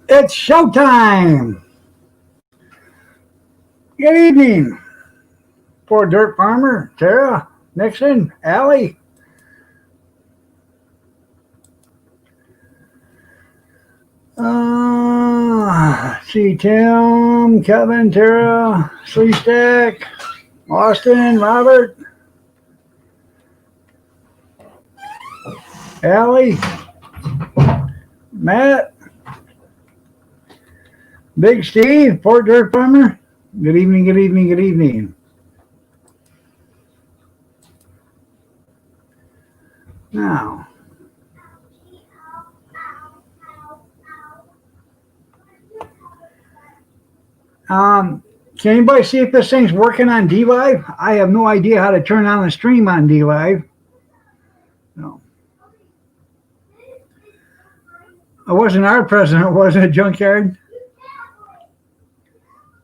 It's showtime. Good evening, poor dirt farmer, Tara, Nixon, Allie. See Tim, Kevin, Tara, Sleestack, Austin, Robert, Allie, Matt, Big Steve, poor dirt farmer. Good evening, good evening, good evening. Now, can anybody see if this thing's working on DLive? I have no idea how to turn on the stream on DLive. No. It wasn't our president, was it, Junkyard?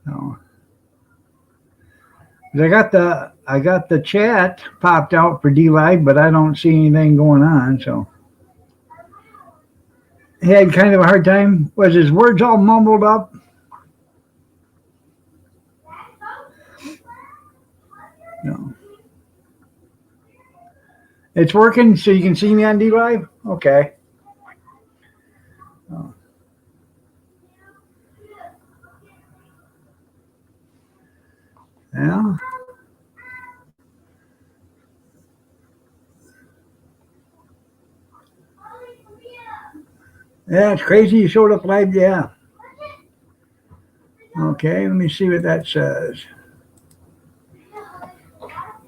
No. I got the chat popped out for DLive, but I don't see anything going on, so he had kind of a hard time. Was his words all mumbled up? No. It's working, so you can see me on DLive? Okay. Oh. Yeah. Yeah, it's crazy you showed up live. Yeah. Okay, let me see what that says.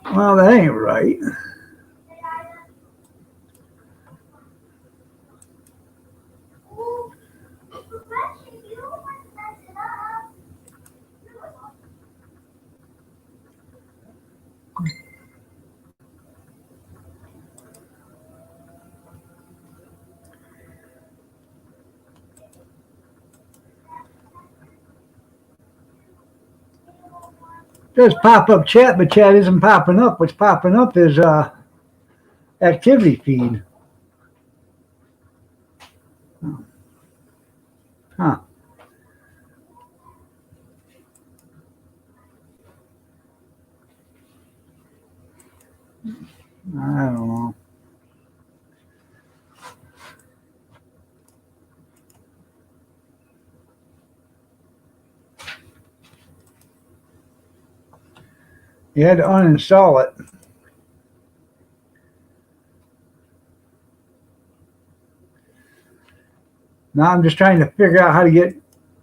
Well, that ain't right. There's pop up chat, but chat isn't popping up. What's popping up is activity feed. Huh. I don't know. You had to uninstall it. Now I'm just trying to figure out how to get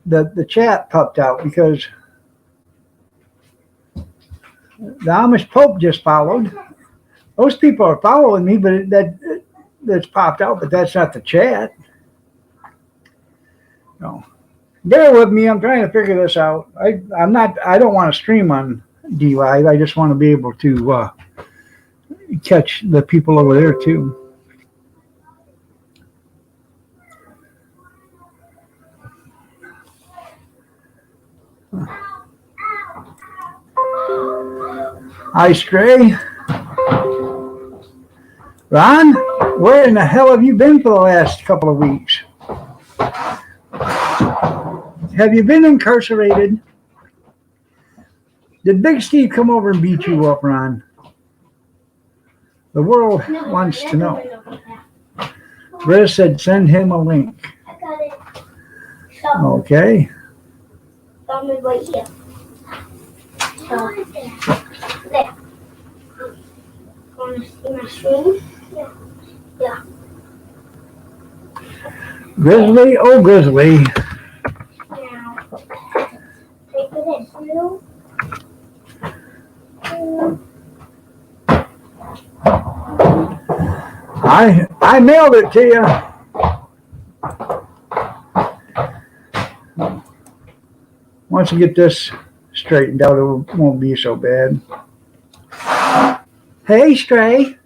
the chat popped out because the Amish Pope just followed. Those people are following me, but that's popped out, but that's not the chat. No. Bear with me. I'm trying to figure this out. I don't want to stream on DLive. I just want to be able to catch the people over there too. Hi, Stray. Ron, where in the hell have you been for the last couple of weeks? Have you been incarcerated? Did Big Steve come over and beat you up, Ron? The world wants to know. Britta said send him a link. I got it. Okay. Found it right here. There. Want to see my screen? Yeah. Grizzly, oh Grizzly. Now, take this. I mailed it to you. Once you get this straightened out, it won't be so bad. Hey, Stray.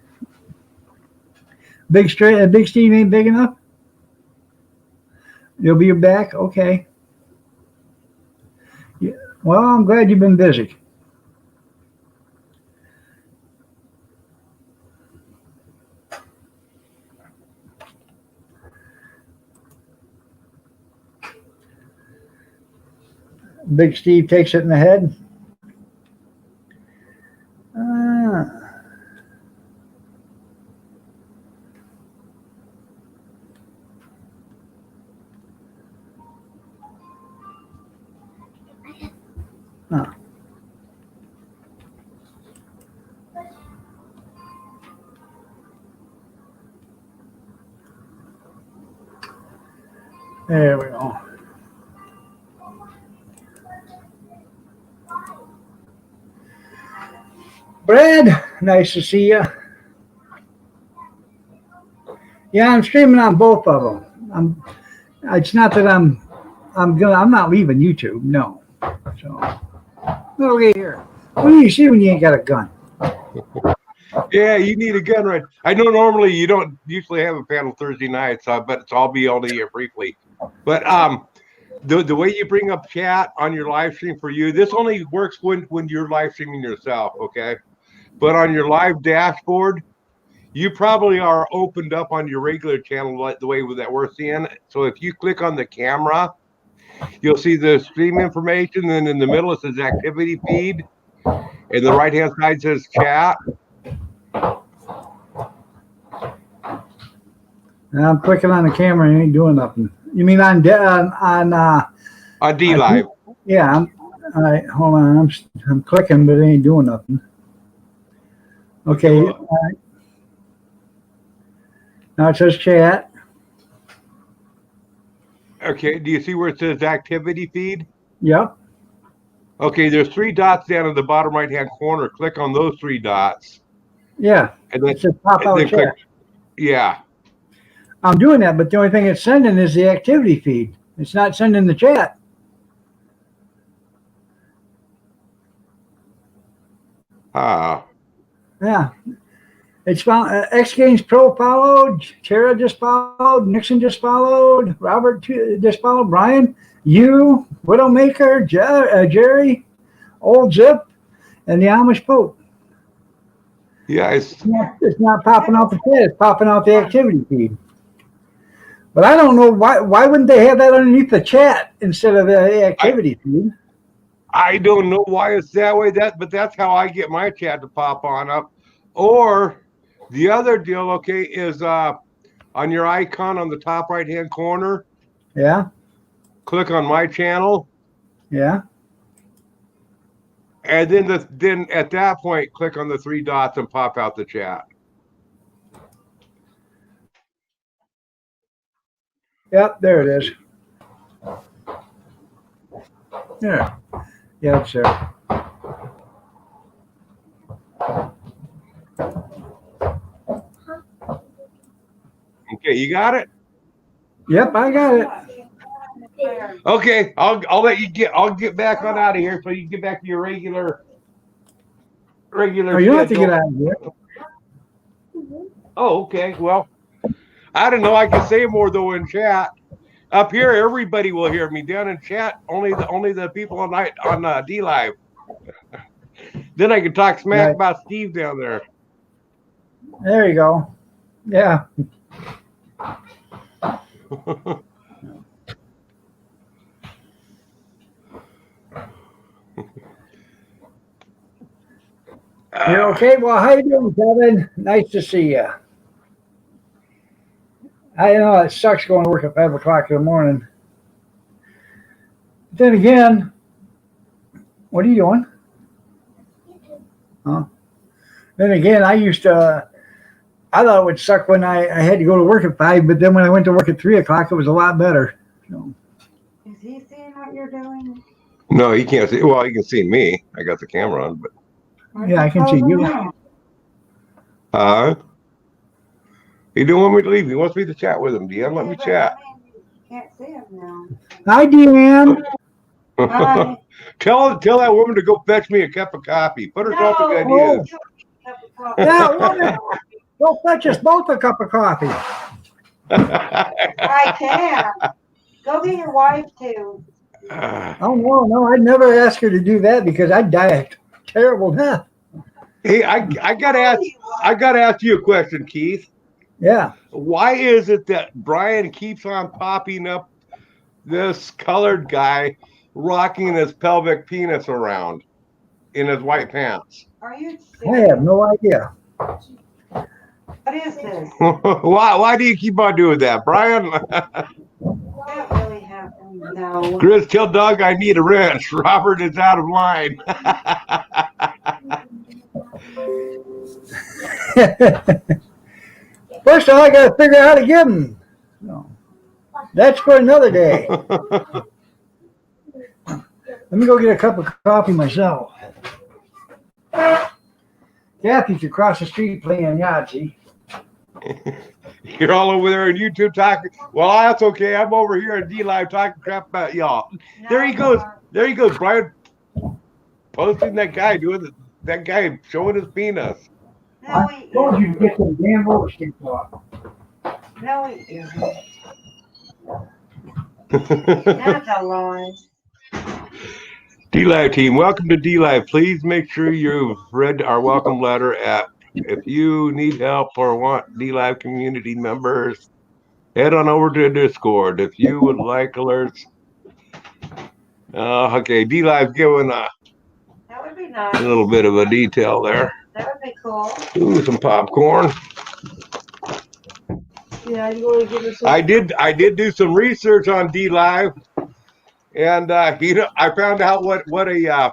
Big Steve ain't big enough? You'll be back? Okay. Yeah. Well, I'm glad you've been busy. Big Steve takes it in the head. Ah. Huh. There we go. Brad, nice to see you. Yeah, I'm streaming on both of them. It's not that I'm not leaving YouTube. No. So, look at here. What do you see when you ain't got a gun? Yeah, you need a gun, right? I know normally you don't usually have a panel Thursday nights, but I'll be able to hear briefly. But the way you bring up chat on your live stream for you, this only works when you're live streaming yourself, okay? But on your live dashboard, you probably are opened up on your regular channel like the way that we're seeing. So if you click on the camera, you'll see the stream information. Then in the middle it says activity feed, and the right hand side says chat. And I'm clicking on the camera and it ain't doing nothing. You mean on D Live? Yeah. All right. Hold on. I'm clicking, but it ain't doing nothing. Okay. All right. Now it says chat. Okay. Do you see where it says activity feed? Yep. Okay. There's 3 dots down in the bottom right hand corner. Click on those 3 dots. Yeah. And then, it says pop out chat. click. Yeah. I'm doing that, but the only thing it's sending is the activity feed. It's not sending the chat. Ah. Yeah. It's found. X Games Pro followed. Tara just followed. Nixon just followed. Robert just followed. Brian, you, Widowmaker, Jerry, Old Zip, and the Amish Pope. Yeah. It's not popping out the chat. It's popping out the activity feed. But I don't know why wouldn't they have that underneath the chat instead of the activity feed? I don't know why it's that way. But that's how I get my chat to pop on up. Or the other deal, okay, is on your icon on the top right hand corner. Yeah. Click on my channel. Yeah. And then at that point, click on the 3 dots and pop out the chat. Yep, there it is. Yeah. Yeah, it's there. Okay, you got it? Yep, I got it. Okay, I'll let you I'll get back on out of here so you can get back to your regular Oh, you don't have to get out of here. Oh, okay. Well, I don't know. I can say more though in chat. Up here, everybody will hear me. Down in chat, only the people on D Live. Then I can talk smack about Steve down there. There you go. Yeah. You're okay? Well, how you doing, Kevin? Nice to see you. I know it sucks going to work at 5 o'clock in the morning. But then again, what are you doing? Huh? Then again, I thought it would suck when I had to go to work at 5, but then when I went to work at 3 o'clock, it was a lot better. So. Is he seeing what you're doing? No, he can't see. Well, he can see me. I got the camera on, but. Yeah, I can see you. He don't want me to leave. He wants me to chat with him. Deanne, let me chat. Can't see him now. Hi, Deanne. Hi. Tell that woman to go fetch me a cup of coffee. Put herself in good ideas. Yeah, woman. Go fetch us both a cup of coffee. I can. Go get your wife too. Oh, no, I'd never ask her to do that because I'd die a terrible death. Hey, I gotta ask you a question, Keith. Yeah. Why is it that Brian keeps on popping up this colored guy rocking his pelvic penis around in his white pants. Are you I serious? have no idea. What is this? Why do you keep on doing that, Brian? That really happened. No. Chris, tell Doug I need a wrench. Robert is out of line. First of all, I got to figure out how to give them. No. That's for another day. Let me go get a cup of coffee myself. Kathy's across the street playing Yahtzee. You're all over there on YouTube talking. Well, that's okay. I'm over here on D Live talking crap about y'all. There he goes. There he goes, Brian. Posting that guy that guy showing his penis. No, I he told you isn't. to get some damn roller skates off. No, he isn't. That's a lie. D Live team, welcome to D Live. Please make sure you've read our welcome letter. If you need help or want D Live community members, head on over to Discord. If you would like alerts. Okay, D Live giving a That would be nice. little bit of a detail there. That would be cool. Ooh, some popcorn. Yeah, you want to give us some? I did do some research on D Live, and I found out what a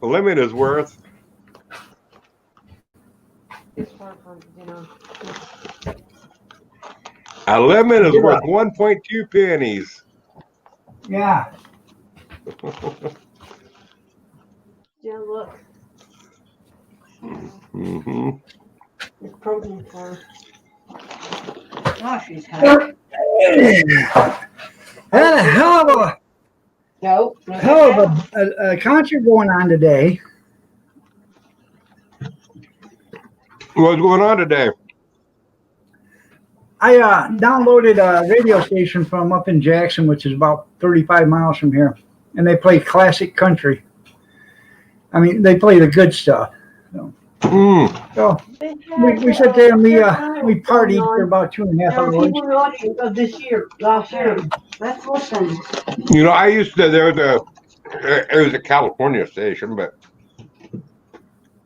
limit is worth. It's fun, you know. A limit is worth 1.2 pennies. Yeah. Yeah, look, Mm-hmm. it's protein for. Oh, she's happy. Had a hell of No. a concert going on today. What's going on today? I downloaded a radio station from up in Jackson, which is about 35 miles from here, and they play classic country. I mean, they play the good stuff. Mm. So we sat there and we partied for about 2.5 hours. People watching of this year, last year. Let's listen. You know, I used to. It was a California station, but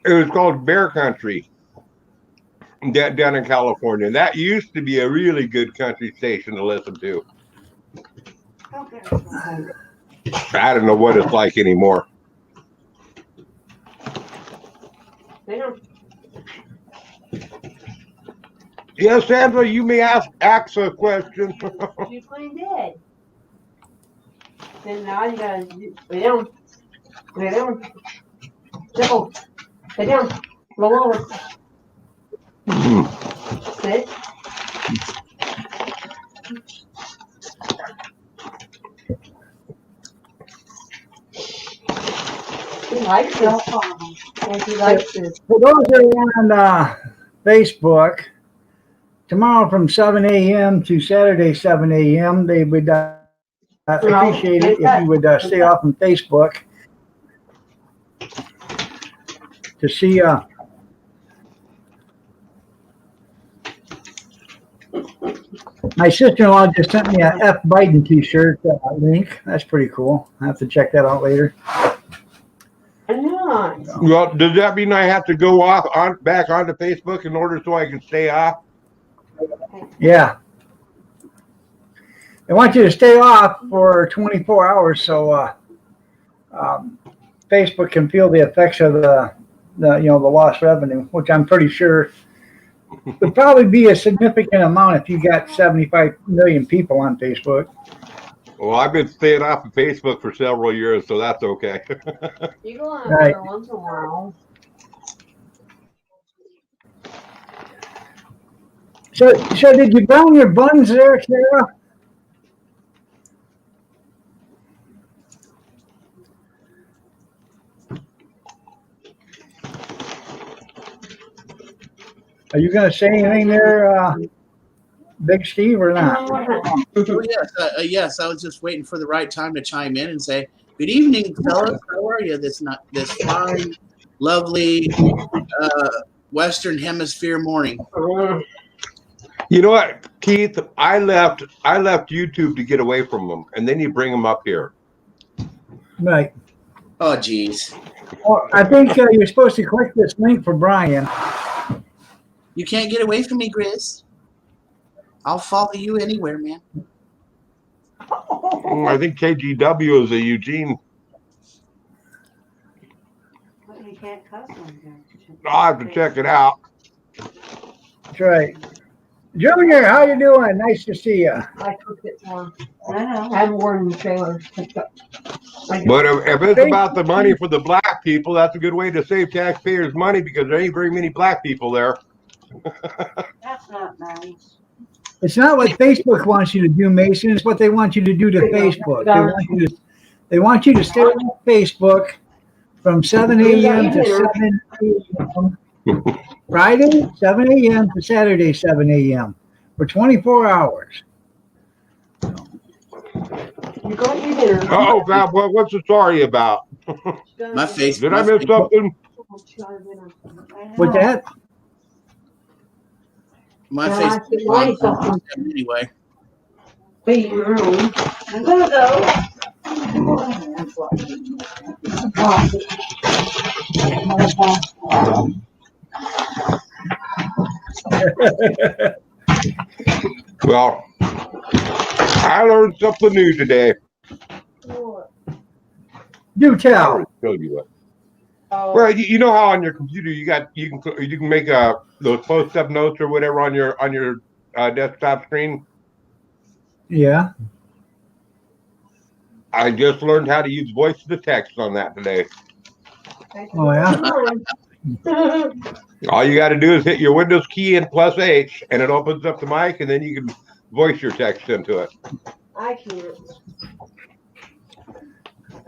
it was called Bear Country. Down in California. That used to be a really good country station to listen to. Don't get us wrong. I don't know what it's like anymore. They don't. Yes, Sandra, you may ask a question. You playing dead. Then now you gotta lay down. Lay down. No. Lay down. Roll over. Sit. He likes No it. problem. And he likes it. For those that are on Facebook, tomorrow from 7 a.m. to Saturday 7 a.m., they would appreciate it if you would stay off on Facebook to see my sister-in-law just sent me a F. Biden t-shirt link. That's pretty cool. I have to check that out later. Nice. Well, does that mean I have to go back onto Facebook in order so I can stay off? Yeah. They want you to stay off for 24 hours so Facebook can feel the effects of the lost revenue, which I'm pretty sure would probably be a significant amount if you got 75 million people on Facebook. Well, I've been staying off of Facebook for several years, so that's okay. You go on Right. there once in a while. So did you brown your buns there, Sarah? Are you going to say anything there, Big Steve, or not? Oh, yes, I was just waiting for the right time to chime in and say, good evening, fellas. How are you this fine, lovely Western Hemisphere morning? You know what, Keith? I left YouTube to get away from them, and then you bring them up here. Right. Oh, geez. Well, I think you're supposed to click this link for Brian. You can't get away from me, Grizz. I'll follow you anywhere, man. I think KGW is a Eugene. But you can't cuss on here. I'll have to check it out. That's right. Junior, how you doing? Nice to see you. I cooked it for him. I know. I haven't worn the trailer. But if it's about the money for the black people, that's a good way to save taxpayers money because there ain't very many black people there. That's not nice. It's not what Facebook wants you to do, Mason. It's what they want you to do to Facebook. They want you to stay on Facebook from 7 a.m. to 7 a.m. Friday, 7 a.m. to Saturday, 7 a.m. for 24 hours. You're going to dinner. Oh, God, what's the story about? My face. Did I miss something? With that, My Yeah, face. I should like something. Anyway. Wait, room. I'm gonna go. Well, I learned something new today. do I tell. already told you what. Oh, Well, you know how on your computer you can make those post-up notes or whatever on your desktop screen. Yeah. I just learned how to use voice to text on that today. Oh, yeah. All you got to do is hit your Windows key and +H, and it opens up the mic, and then you can voice your text into it. I can't.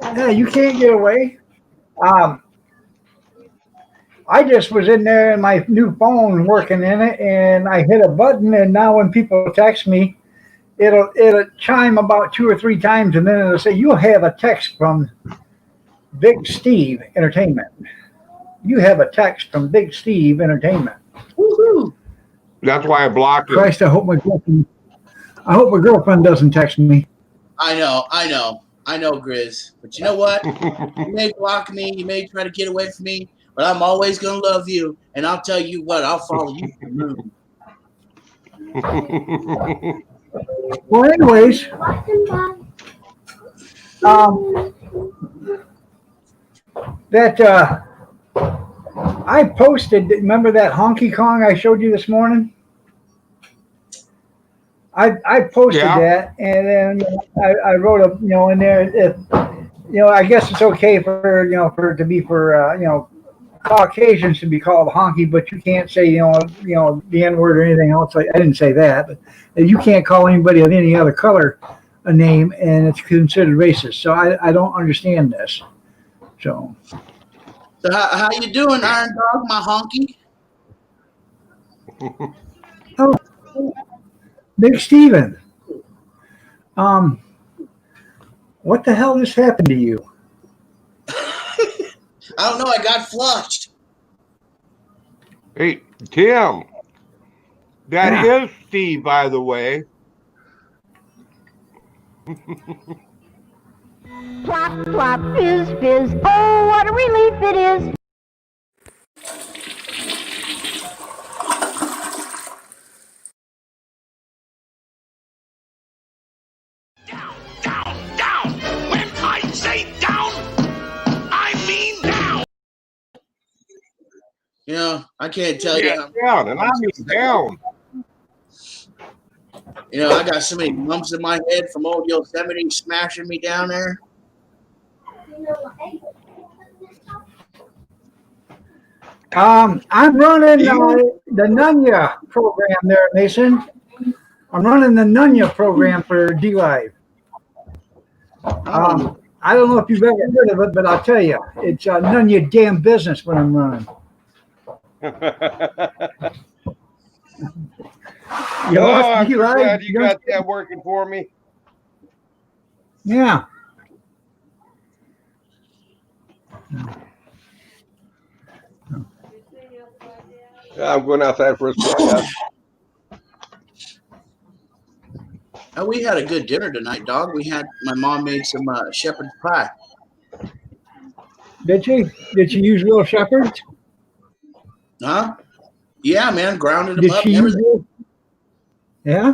Yeah, you can't get away. I just was in there and my new phone working in it, and I hit a button, and now when people text me, it'll chime about 2 or 3 times, and then it'll say, "You have a text from Big Steve Entertainment. You have a text from Big Steve Entertainment." Woohoo! That's why I blocked it. Christ, I hope my girlfriend doesn't text me. I know, Grizz. But you know what? You may block me, you may try to get away from me, but I'm always gonna love you. And I'll tell you what, I'll follow you to the moon. Well, anyways, that I posted. Remember that honky Kong I showed you this morning? I posted Yeah. that, and then I wrote a in there. If, I guess it's okay for for it to be for Caucasians to be called honky, but you can't say the N word or anything else. I didn't say that, but you can't call anybody of any other color a name, and it's considered racist. So I don't understand this. So How you doing, Iron Dog, my honky? Big Steven, what the hell just happened to you? I don't know, I got flushed. Hey, Tim. That Yeah. is Steve, by the way. Plop, plop, fizz, fizz. Oh, what a relief it is. Down! When I say down, I mean down! I can't tell Yeah, you. down, and I mean down. I got so many lumps in my head from old Yosemite smashing me down there. I'm running the Nunya program there, Mason. I'm running the Nunya program for DLive. I don't know if you've ever heard of it, but I'll tell you, it's none of your damn business when I'm running. I'm so glad you got that working for me. Yeah. I'm going outside for a second. We had a good dinner tonight, dog. My mom made some shepherd's pie. Did she? Did she use real shepherds? Huh? Yeah, man. Grounded them Did up she and use everything. real? Yeah.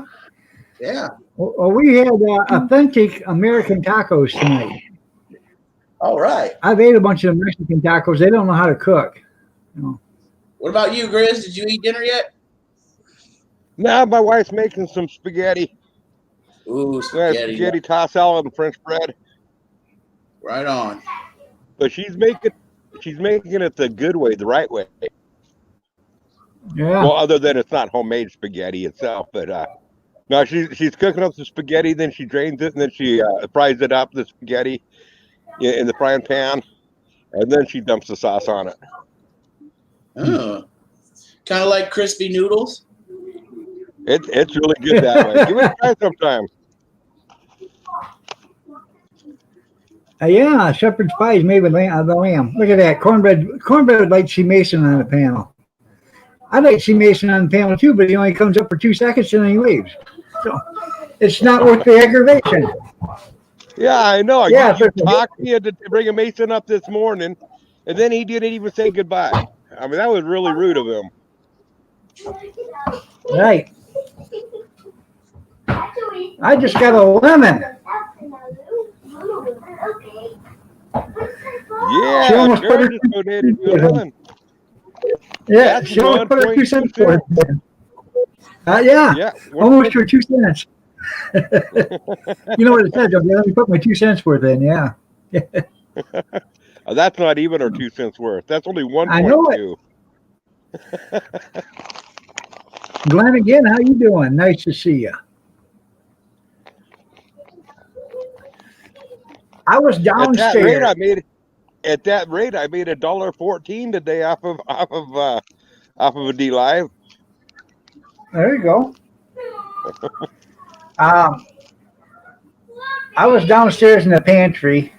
Yeah. Well, we had authentic American tacos tonight. All right. I've ate a bunch of Mexican tacos. They don't know how to cook. What about you, Grizz? Did you eat dinner yet? Now my wife's making some spaghetti. Ooh, Yeah, spaghetti. spaghetti toss salad and French bread. Right on. But she's making it the good way, the right way. Yeah. Well, other than it's not homemade spaghetti itself, but no, she's cooking up the spaghetti, then she drains it, and then she fries it up, the spaghetti, in the frying pan, and then she dumps the sauce on it. Oh. Kind of like crispy noodles. It's really good that way. Give it a try sometime. Yeah, shepherd's pie is made with the lamb. Look at that cornbread. Cornbread like C. Mason on the panel. I like C. Mason on the panel too, but he only comes up for 2 seconds and then he leaves. So it's not worth the aggravation. Yeah, I know. Yeah, you talked me into bringing Mason up this morning, and then he didn't even say goodbye. I mean, that was really rude of him. Right. I just got a lemon. Yeah, She almost put her- Sharon just donated you a lemon. Yeah, That's she almost put her 2 cents 1.2 worth. Yeah, Yeah, almost her 2 cents. You know what it said? Don't you? Let me put my 2 cents worth in. Yeah. That's not even our 2 cents worth. That's only 1.2. I know it. Glenn again, how you doing? Nice to see you. I was At that rate, downstairs. I made $1.14 today off of a D Live. There you go. I was downstairs in the pantry,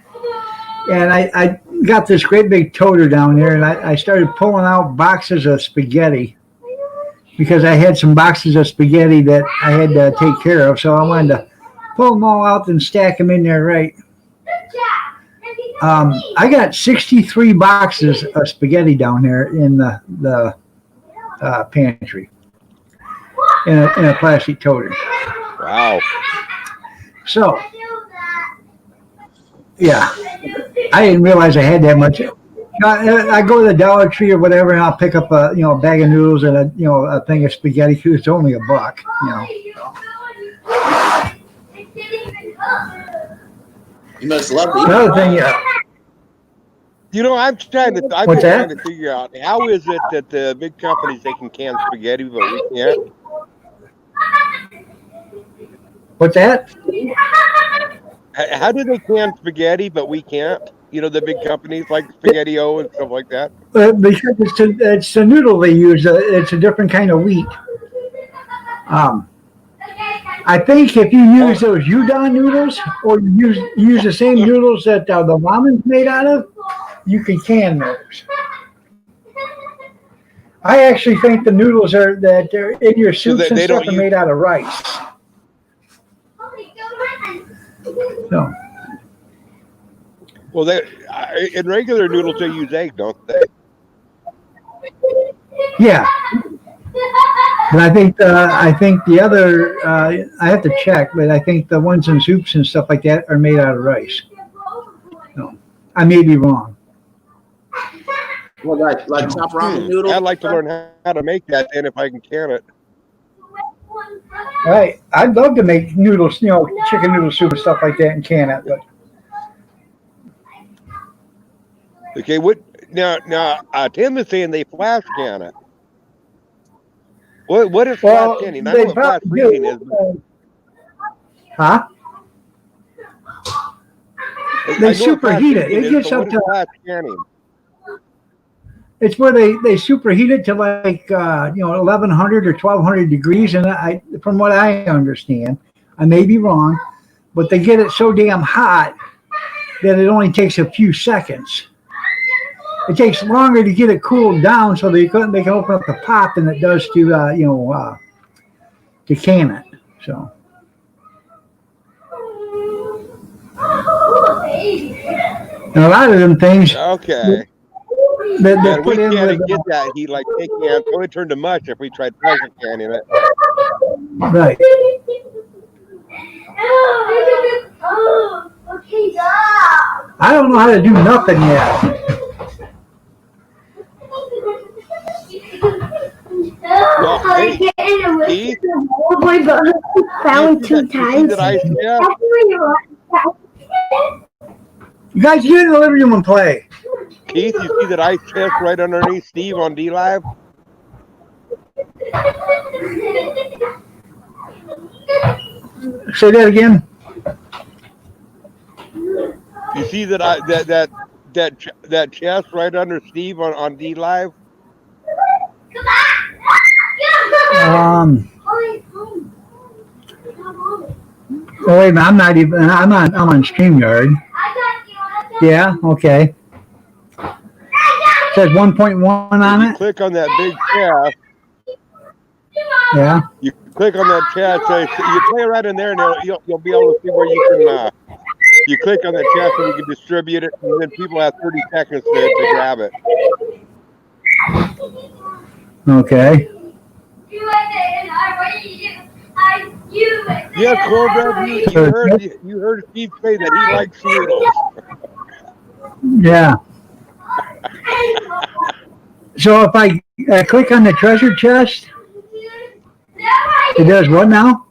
and I got this great big toter down there, and I started pulling out boxes of spaghetti because I had some boxes of spaghetti that I had to take care of. So I wanted to pull them all out and stack them in there right. I got 63 boxes of spaghetti down there in the pantry in a plastic toter. Wow. So, yeah, I didn't realize I had that much. I go to the Dollar Tree or whatever, and I'll pick up a bag of noodles and a thing of spaghetti because it's only $1. You must love the Another thing, I'm trying to figure out how is it that the big companies they can can spaghetti but we can't. what's that? How do they can spaghetti but we can't? The big companies like SpaghettiO and stuff like that. Because it's a noodle they use. It's a different kind of wheat. I think if you use those udon noodles or you use the same noodles that the ramen's made out of, you can can those. I actually think the noodles that are in your soups and stuff are made out of rice. So. Well, in regular noodles they use egg, don't they? Yeah. But I think the other I have to check, but I think the ones in soups and stuff like that are made out of rice. So I may be wrong. Well, like top ramen noodles. I'd like to learn how to make that, and if I can can it. Right. I'd love to make noodles, chicken noodle soup and stuff like that and can it, but Okay, what now? Tim is saying they flash can it. What is flash canning? I know what flash freezing is. Huh? They superheat it. It gets up to flash canning. It's where they superheat it to like 1100 or 1200 degrees, and from what I understand, I may be wrong, but they get it so damn hot that it only takes a few seconds. It takes longer to get it cooled down so they can open up the pot than it does to can it. So And a lot of them things Okay. that And we put in can't with get that heat like they can. So it turned to mush if we tried pressure canning it. right. Okay, stop. I don't know how to do nothing yet. Well, hey, Keith, Found you two see times. that ice chest? You guys get in the living room and play. Keith, you see that ice chest right underneath Steve on D Live? Say that again. You see that that chest right under Steve on D Live? Oh wait a minute, I'm not even. I'm on StreamYard. Yeah. Okay. It says 1.1 on You it. click on that big chest. Yeah. You click on that chest. You play right in there, and you'll be able to see where you can. You click on that chest, and you can distribute it, and then people have 30 seconds to grab it. Okay. Yeah, Cornbread, you heard Steve say that he likes noodles. Yeah. So if I click on the treasure chest, it does what now?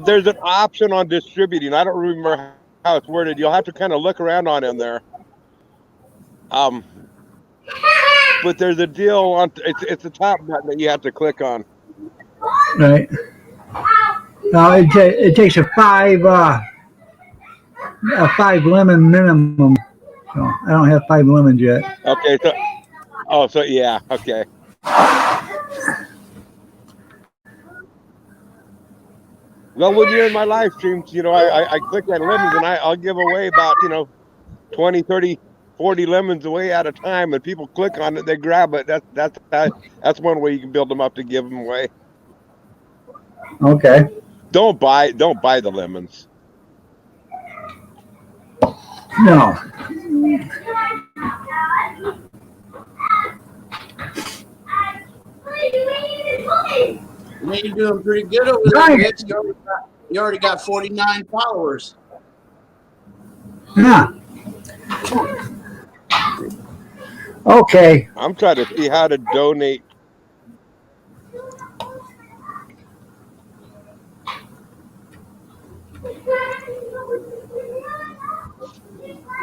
There's an option on distributing. I don't remember how it's worded. You'll have to kind of look around on in there. But there's a deal on. It's the top button that you have to click on. Right. Now it takes a five lemon minimum. So I don't have 5 lemons yet. Okay. So yeah. Okay. Well, when you're in my live streams, I click on lemons and I'll give away about 20, 30, 40 lemons away at a time, and people click on it, they grab it. That's one way you can build them up to give them away. Okay. Don't buy the lemons. No. You're doing pretty good over there, Rich. You already got 49 followers. Yeah. Okay. I'm trying to see how to donate.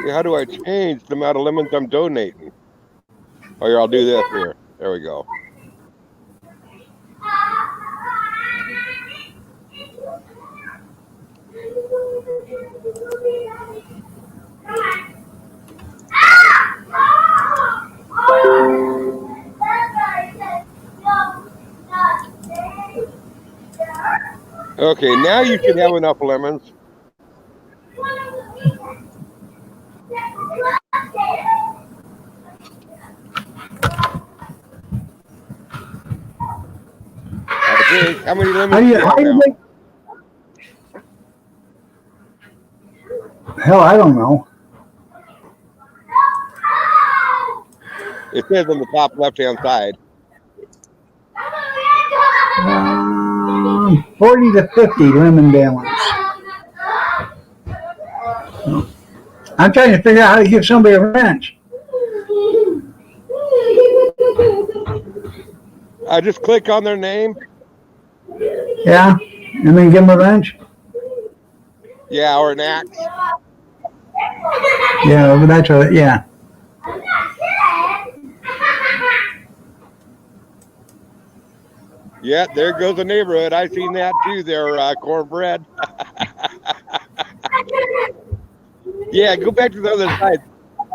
How do I change the amount of lemons I'm donating? Oh, here, I'll do this here. There we go. Okay, now you should have enough lemons. Okay, how many lemons do you have now? Hell, I don't know. It says on the top left-hand side. 40 to 50 lemon balance. I'm trying to figure out how to give somebody a wrench. I just click on their name. Yeah, and then give them a wrench. Yeah, or an axe. Yeah, but that's what. Yeah. Yeah, there goes the neighborhood. I seen that too there, Cornbread. Yeah, go back to the other side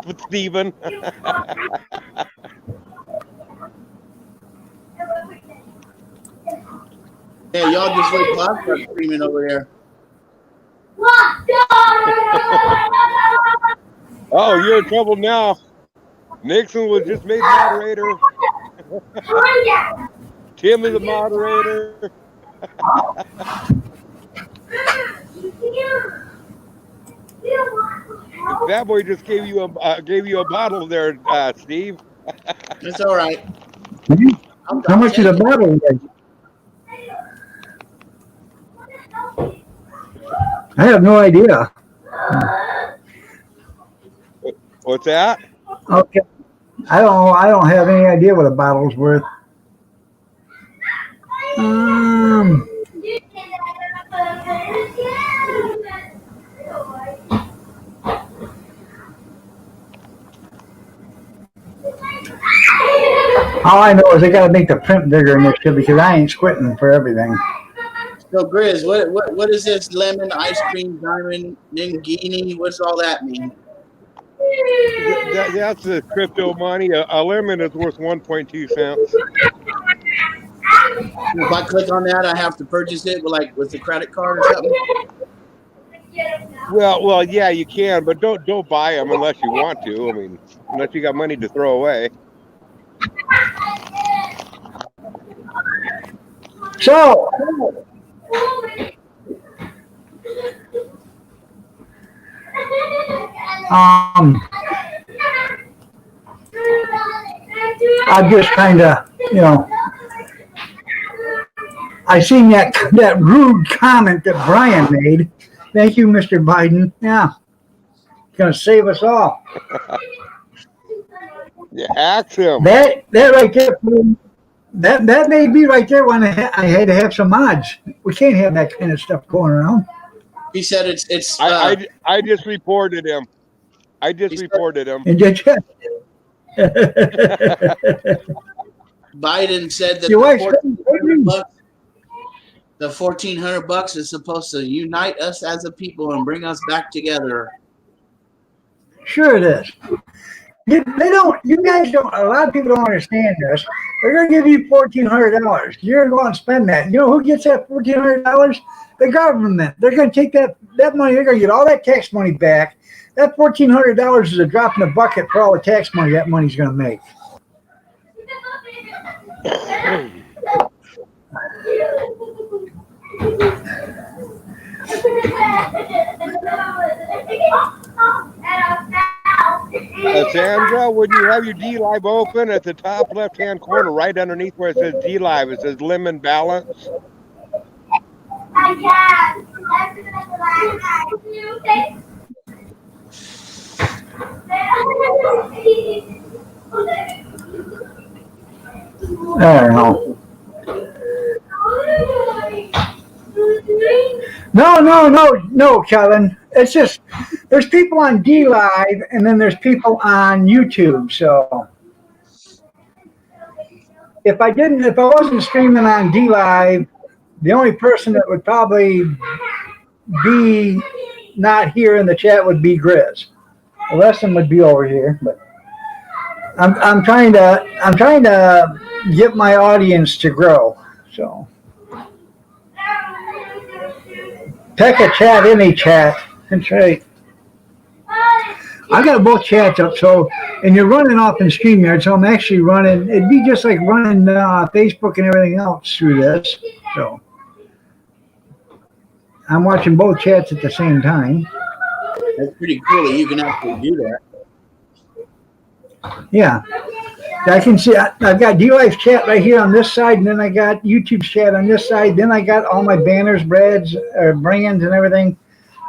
with Steven. Yeah, y'all just wait till I start screaming over there. Oh, you're in trouble now. Nixon was just made moderator. Tim is a moderator. That boy just gave you a bottle there, Steve. It's all right. How much is a bottle? I have no idea. What's that? Okay. I don't have any idea what a bottle's worth. All I know is they got to make the print bigger in this shit because I ain't squinting for everything. So, Grizz, what is this lemon ice cream diamond ninguini? What's all that mean? That's the crypto money. A lemon is worth 1.2 cents. If I click on that, I have to purchase it with the credit card or something. Well, yeah, you can, but don't buy them unless you want to. I mean, unless you got money to throw away. So, I just kind of, I seen that rude comment that Brian made. Thank you, Mr. Biden. Yeah, gonna save us all. Yeah, ask him. That right there. That may be right there when I had to have some mods. We can't have that kind of stuff going around. He said it's. I just reported him. And did you? Biden said that the $1,400 is supposed to unite us as a people and bring us back together. Sure it is. They don't. You guys don't. A lot of people don't understand this. They're going to give you $1,400. You're going to go out and spend that. You know who gets that $1,400? The government. They're going to take that money. They're going to get all that tax money back. That $1,400 is a drop in the bucket for all the tax money that money's going to make. Sandra, when you have your DLive open at the top left-hand corner, right underneath where it says DLive, it says lemon balance. I can. I don't know. No, Kevin. It's just there's people on DLive and then there's people on YouTube. So if I wasn't streaming on DLive, the only person that would probably be not here in the chat would be Grizz. The rest of them would be over here, but I'm trying to get my audience to grow. So pick a chat, any chat. That's right. I got both chats up, so and you're running off in StreamYard, so I'm actually running. It'd be just like running Facebook and everything else through this. So I'm watching both chats at the same time. That's pretty cool that you can actually do that. Yeah. I can see I've got DLive chat right here on this side, and then I got YouTube chat on this side. Then I got all my banners, brands, and everything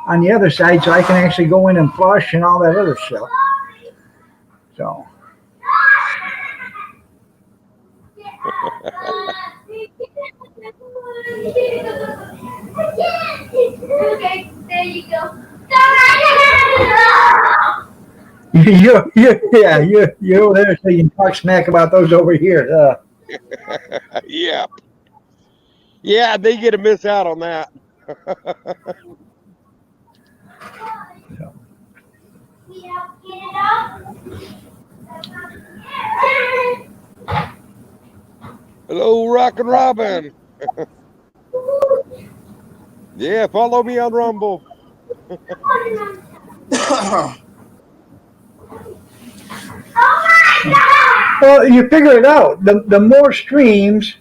on the other side, so I can actually go in and flush and all that other stuff. So. Okay, there you go. You're over there so you can talk smack about those over here. Yeah. Yeah, they get to miss out on that. Hello, Rockin' Robin. Yeah, follow me on Rumble. Well, you figure it out. The more streams,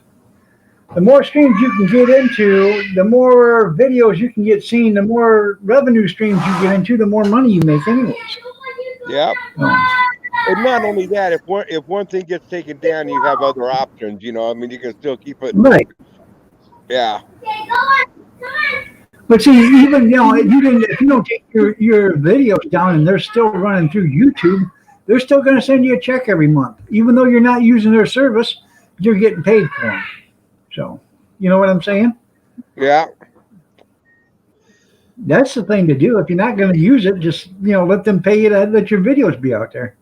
The more streams you can get into, the more videos you can get seen, the more revenue streams you get into, the more money you make anyways. Yep. Oh. And not only that, if one thing gets taken down, you have other options. You know, I mean, you can still keep it. Right. Yeah. But see, even if you don't take your videos down and they're still running through YouTube, they're still going to send you a check every month, even though you're not using their service. You're getting paid for them. So, you know what I'm saying? Yeah. That's the thing to do. If you're not going to use it, just let them pay you to let your videos be out there.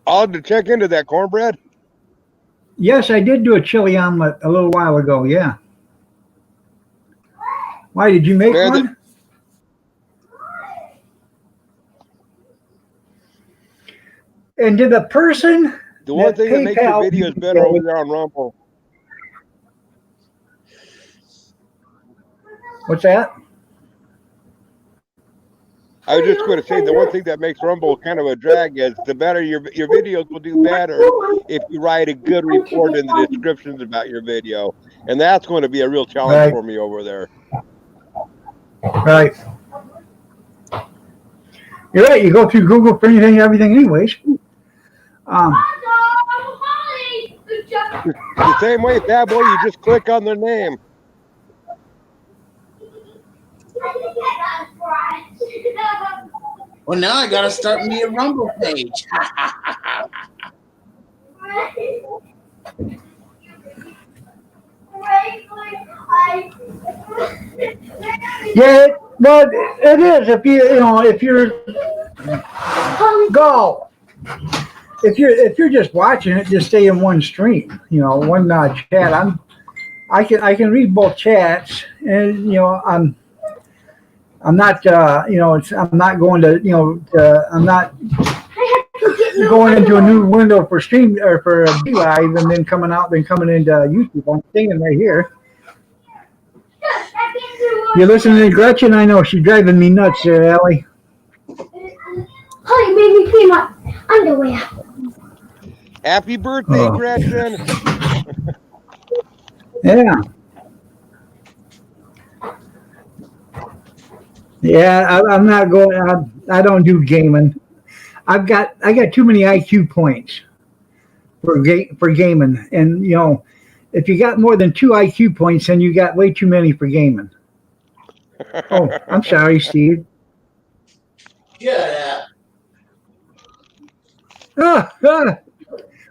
I'll have to check into that cornbread. Yes, I did do a chili omelet a little while ago. Yeah. Why did you make one? And did the person? The one thing that makes your videos better over there on Rumble. What's that? I was just going to say the one thing that makes Rumble kind of a drag is the better your videos will do better if you write a good report in the descriptions about your video, and that's going to be a real challenge for me over there. Right. You're right. You go through Google for anything, everything, anyways. The same way, Bad Boy, you just click on their name. Well, now I gotta start me a Rumble page. Yeah, but it is. If you're go. If you're just watching it, just stay in one stream. One chat. I can read both chats, and I'm not I'm not going to I'm not going into a new window for stream or for a live and then coming into YouTube. I'm staying right here. You're listening to Gretchen? I know she's driving me nuts there, Allie. Oh, you made me pee my underwear. Happy birthday, Gretchen. Yeah. Yeah, I'm not going. I don't do gaming. I got too many IQ points for gaming, and if you got more than 2 IQ points, then you got way too many for gaming. Oh, I'm sorry, Steve. Yeah.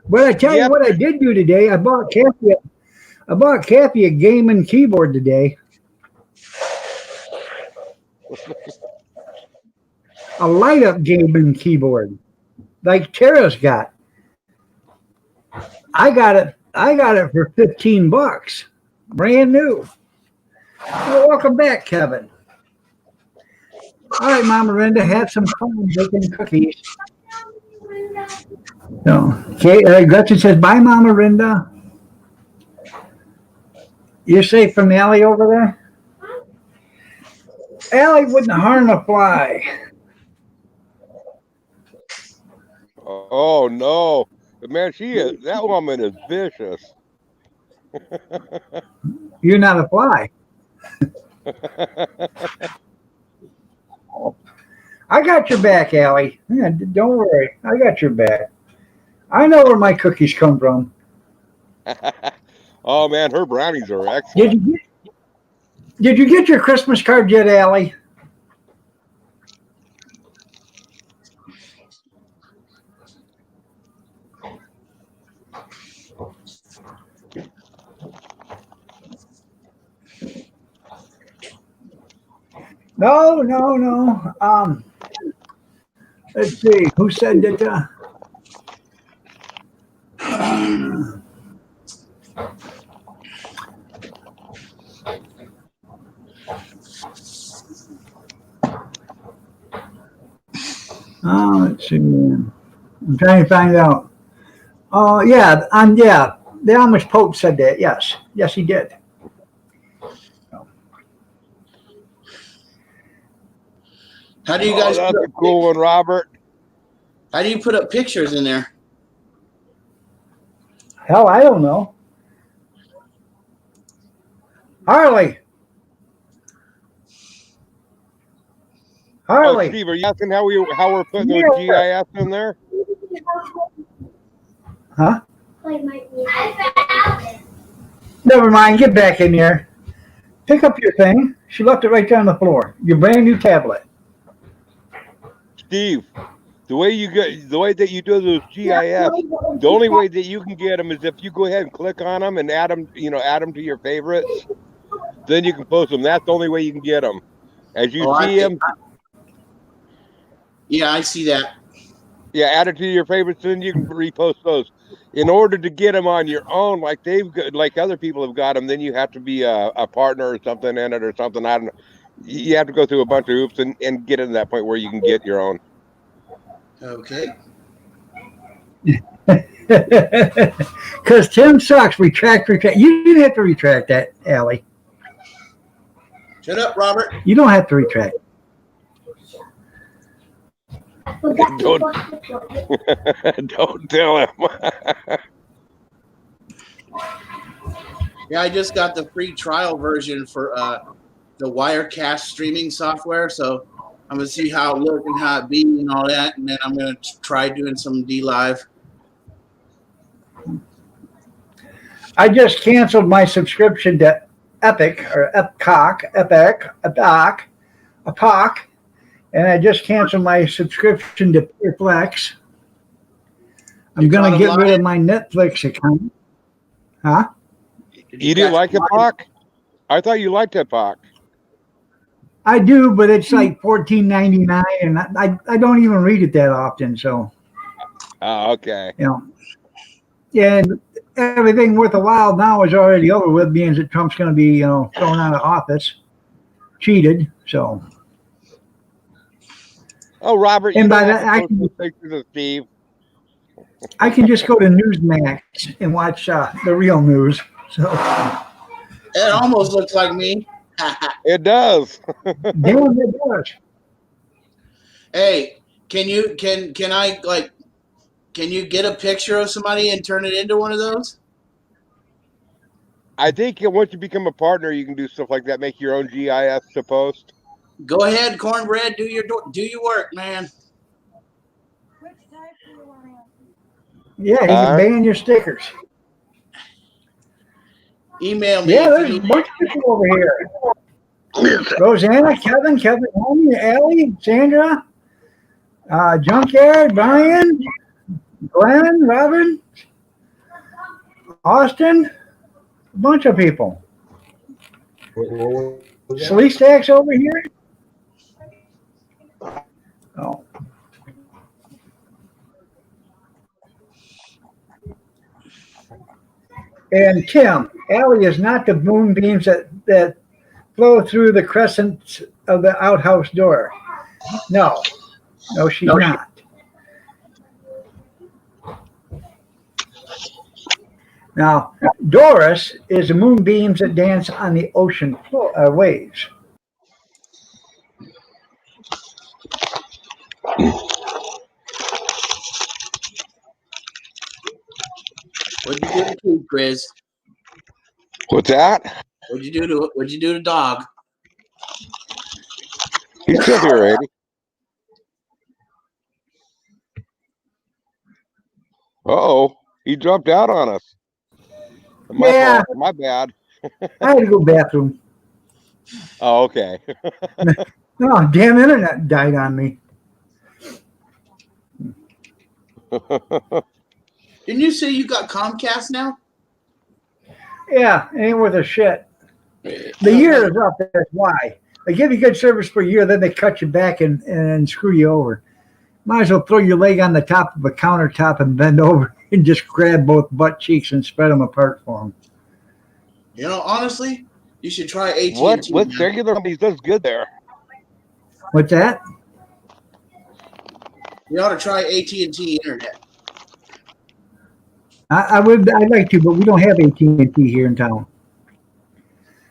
But I tell you what I did do today. I bought Kathy a gaming keyboard today. A light up gaming keyboard like Tara's got. I got it for $15, brand new. Well, welcome back, Kevin. All right, Mama Linda, have some fun baking cookies. Okay, Gretchen says, bye, Mama Linda. You're safe from Allie over there? Allie wouldn't harm a fly. Oh no, but man, that woman is vicious. You're not a fly. I got your back, Allie. Yeah, don't worry, I got your back. I know where my cookies come from. Oh man, her brownies are excellent. Did you get your Christmas card yet, Allie? No. Let's see. Who said that? Let's see. I'm trying to find out. Oh, yeah. The Amish Pope said that. Yes, he did. How do you guys? That's a cool one, Robert. How do you put up pictures in there? Hell, I don't know. Harley. Oh, Harley. Steve, are you asking how we're putting Yeah. those GIS in there? Huh? Like my Never mind. Get back in there. Pick up your thing. She left it right there on the floor. Your brand new tablet. Steve, the way that you do those GIS, the only way that you can get them is if you go ahead and click on them and add them to your favorites. Then you can post them. That's the only way you can get them. As you see them, Yeah, I see that. yeah, add it to your favorites, then you can repost those. In order to get them on your own, like other people have got them, then you have to be a partner or something in it or something. I don't know. You have to go through a bunch of hoops and get to that point where you can get your own. Okay. Because Tim sucks. Retract. You didn't have to retract that, Allie. Shut up, Robert. You don't have to retract. Don't tell him. Yeah, I just got the free trial version for the Wirecast streaming software, so I'm gonna see how it looks and how it be and all that, and then I'm gonna try doing some DLive. I just canceled my subscription to Epic, and I just canceled my subscription to Flex. I'm going to get rid of my Netflix account. Huh? You didn't like Epoch? I thought you liked Epoch. I do, but it's like $14.99, and I don't even read it that often. So, Oh, okay. And everything worth a while now is already over with, being that Trump's going to be, thrown out of office, cheated. So. Oh, Robert, And by that, I pictures of Steve. can just go to Newsmax and watch the real news. So. It almost looks like me. It does. Damn, it does. Hey, can you get a picture of somebody and turn it into one of those? I think once you become a partner, you can do stuff like that. Make your own GIS to post. Go ahead, Cornbread. Do your work, man. Yeah, you can ban your stickers. Email me. Yeah, if there's you a need- bunch of people over here. Rosanna, Kevin, Homie, Allie, Sandra, Junkyard, Brian, Glenn, Robin, Austin, a bunch of people. Slee Stacks over here. Oh. And Tim, Allie is not the moonbeams that flow through the crescent of the outhouse door. No, she's not. Now, Doris is the moonbeams that dance on the ocean waves. What'd you do to Keith, Chris? What's that? What'd you do to dog? He's still here, Eddie. Uh-oh. He jumped out on us. My fault. My bad. I had to go bathroom. Oh, okay. Oh, damn internet died on me. Didn't you say you got Comcast now? Yeah, it ain't worth a shit. The year is up, that's why. They give you good service for a year, then they cut you back and screw you over. Might as well throw your leg on the top of a countertop and bend over and just grab both butt cheeks and spread them apart for them. You know, honestly, you should try AT&T. What regular companies does good there? What's that? You ought to try AT&T Internet. I'd like to, but we don't have AT&T here in town.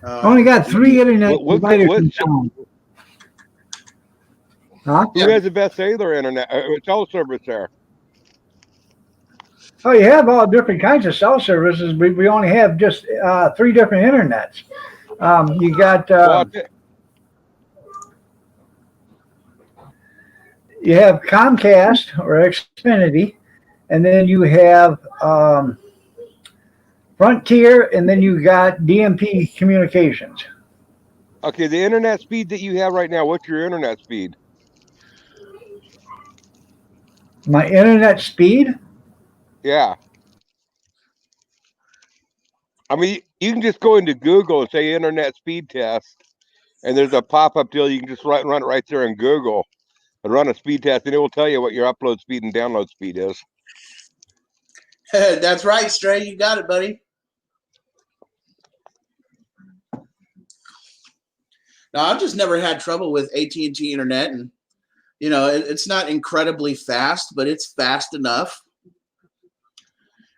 Only got 3 internet providers in town. Huh? Who has the best cellular internet cell service there? Oh, you have all different kinds of cell services. We only have just 3 different internets. You got Well, you have Comcast or Xfinity, and then you have Frontier, and then you got DMP Communications. okay, the internet speed that you have right now, what's your internet speed? My internet speed? Yeah. I mean, you can just go into Google and say internet speed test, and there's a pop-up deal. You can just run it right there in Google and run a speed test, and it will tell you what your upload speed and download speed is. That's right, Stray. You got it, buddy. Now, I've just never had trouble with AT&T internet, and you know, it's not incredibly fast, but it's fast enough.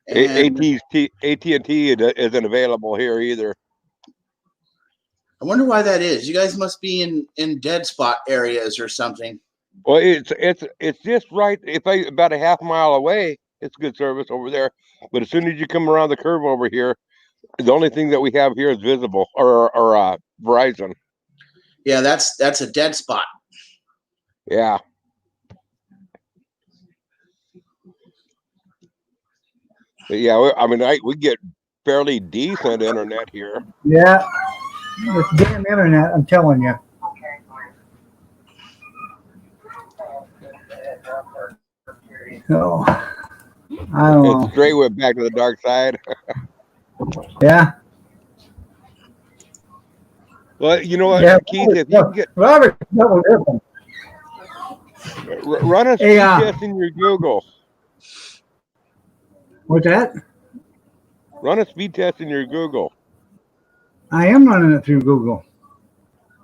And AT&T isn't available here either. I wonder why that is. You guys must be in dead spot areas or something. Well, it's just right. About a half mile away, it's good service over there. But as soon as you come around the curve over here, the only thing that we have here is Visible or Verizon. Yeah, that's a dead spot. Yeah. But yeah, I mean, we get fairly decent internet here. Yeah, this damn internet, I'm telling you. So, I don't know. It's straight went back to the dark side. Yeah. Well, you know what, Yeah, Keith, if you can get Robert, that was different. run a speed test in your Google. What's that? Run a speed test in your Google. I am running it through Google.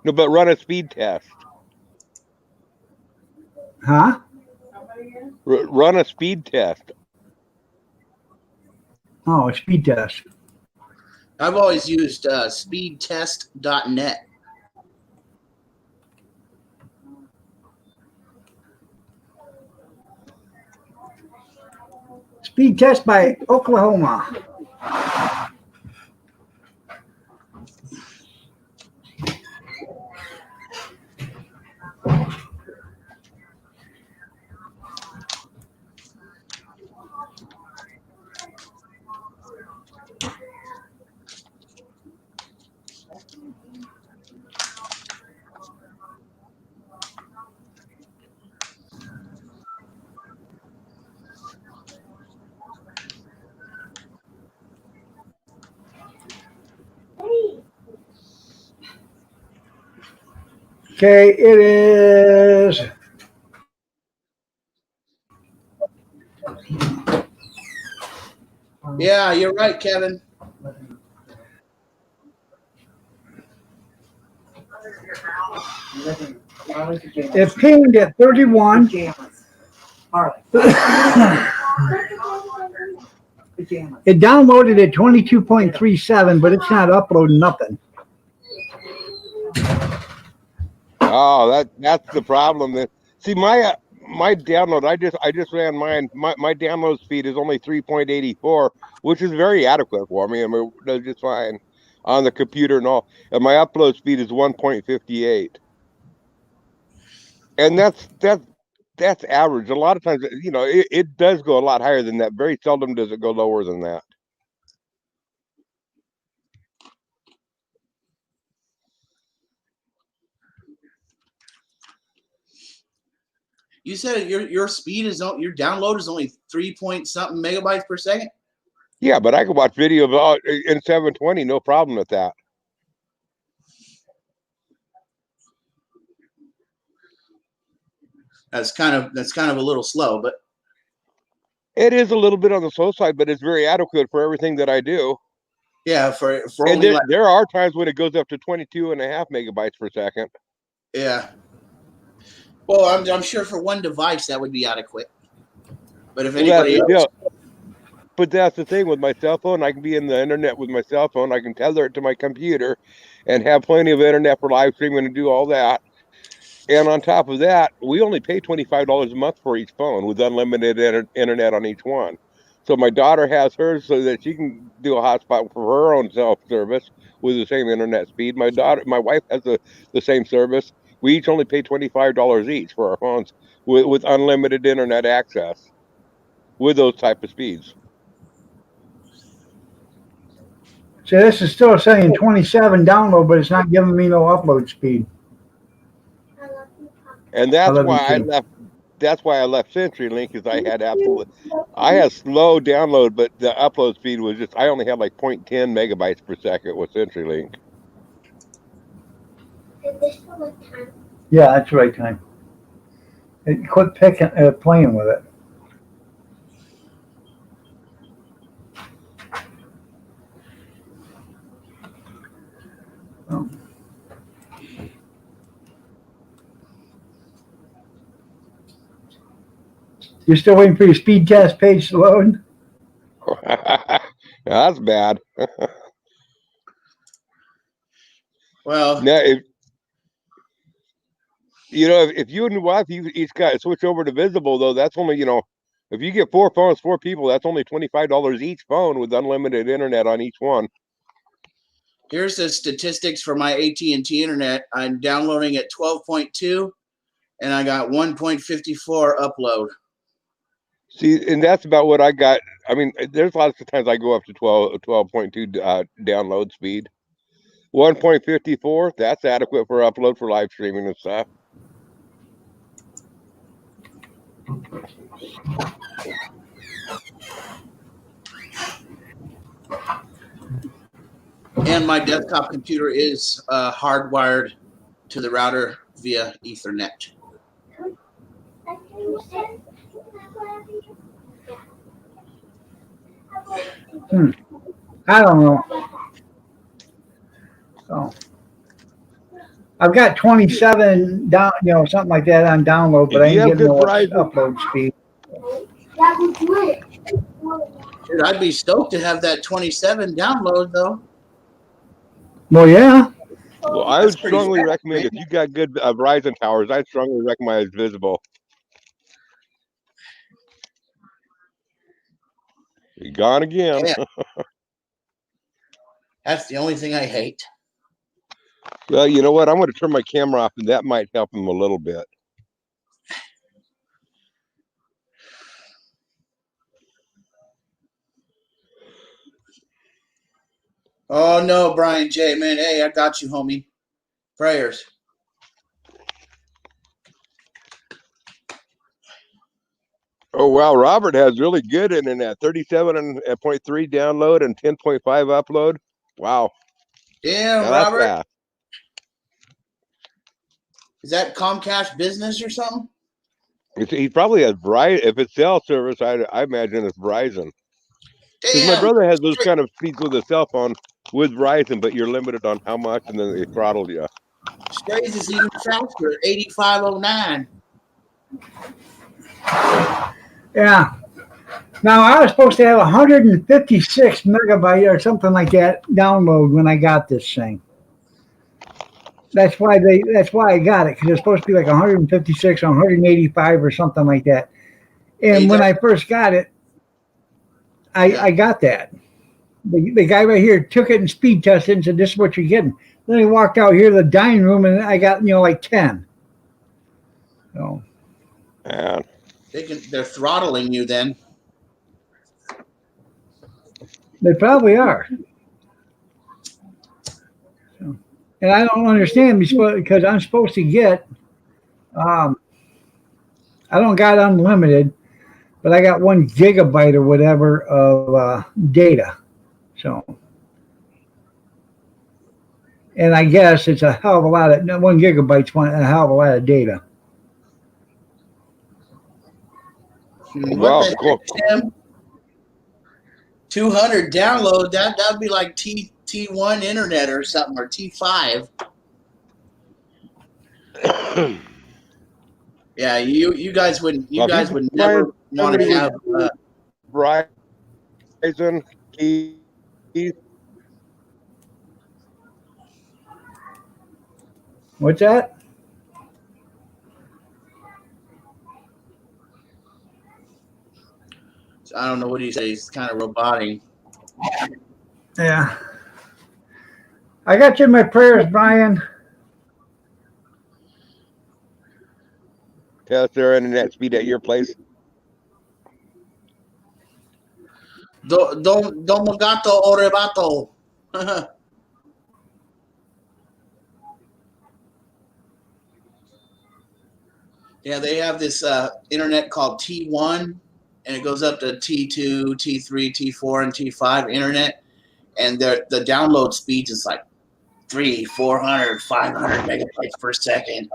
No, but run a speed test. Huh? Run a speed test. Oh, a speed test. I've always used speedtest.net. Speed test by Oklahoma. Okay, it is. Yeah, you're right, Kevin. It pinged at 31. It downloaded at 22.37, but it's not uploading nothing. Oh, that's the problem. See, my download, I just ran mine. My download speed is only 3.84, which is very adequate for me. I mean, it does just fine on the computer and all. And my upload speed is 1.58, and that's average. A lot of times, you know, it does go a lot higher than that. Very seldom does it go lower than that. You said your speed is your download is only 3 point something megabytes per second. Yeah, but I can watch video in 720, no problem with that. That's kind of a little slow, but it is a little bit on the slow side, but it's very adequate for everything that I do. Yeah, for and only there are times when it goes up to 22.5 megabytes per second. Yeah. Well, I'm sure for one device that would be adequate. But if anybody else, but that's the thing with my cell phone. I can be in the internet with my cell phone. I can tether it to my computer, and have plenty of internet for live streaming and do all that. And on top of that, we only pay $25 a month for each phone with unlimited internet on each one. So my daughter has hers so that she can do a hotspot for her own self-service with the same internet speed. My wife has the same service. We each only pay $25 each for our phones with unlimited internet access with those type of speeds. So this is still saying 27 download, but it's not giving me no upload speed. And that's love you why I too. left. That's why I left CenturyLink, is I had slow download, but the upload speed was just, I only had like 0.10 megabytes per second with CenturyLink. Yeah, that's the right time. Quit playing with it. Oh. You're still waiting for your speed test page to load? That's bad. Well, Now, if you and your wife, you each got to switch over to Visible, though, that's only, if you get 4 phones, 4 people, that's only $25 each phone with unlimited internet on each one. here's the statistics for my AT&T internet. I'm downloading at 12.2, and I got 1.54 upload. See, and that's about what I got. I mean, there's lots of times I go up to 12.2 download speed. 1.54, that's adequate for upload for live streaming and stuff. And my desktop computer is hardwired to the router via Ethernet. I don't know. Oh. I've got 27 down, something like that on download, but I If you ain't have getting good no Verizon, upload speed. Dude, I'd be stoked to have that 27 download though. Well, yeah. well, I That's would pretty strongly fast, recommend, man. if you got good Verizon towers, I'd strongly recommend Visible. You're gone again. Yeah. That's the only thing I hate. Well, you know what? I'm going to turn my camera off, and that might help him a little bit. Oh no, Brian J, man. Hey, I got you, homie. Prayers. Oh, wow. Robert has really good internet. 37.3 download and 10.5 upload. Wow. Yeah, Now that's Robert. fast. Is that Comcast Business or something? He probably has Verizon. If it's cell service, I imagine it's Verizon. Because my Damn. brother has those kind of speeds with a cell phone with Verizon, but you're limited on how much, and then they throttle you. Strays is even faster, 8509. Yeah. Now I was supposed to have 156 megabyte or something like that download when I got this thing. That's why I got it, because it's supposed to be like 156 or 185 or something like that. And when I first got it, I got that. The guy right here took it and speed tested and said, "This is what you're getting." Then he walked out here to the dining room and I got like 10. So Yeah. They're throttling you then. they probably are. So, and I don't understand because I'm supposed to get I don't got unlimited, but I got 1 gigabyte or whatever of data. So, and I guess it's a hell of a lot of 1 gigabyte's a hell of a lot of data. Wow, What the cool. heck, Tim? 200 download, that'd be like T1 internet or something, or T5. Yeah, you guys would never want to have Verizon, Keith. What's that? I don't know what he said. He's kind of robotic. Yeah. I got you in my prayers, Brian. Test their internet speed at your place. Domo gato o rebato. Yeah, they have this internet called T1, and it goes up to T2, T3, T4, and T5 internet, and the download speed is like 300, 400, 500 megabytes per second.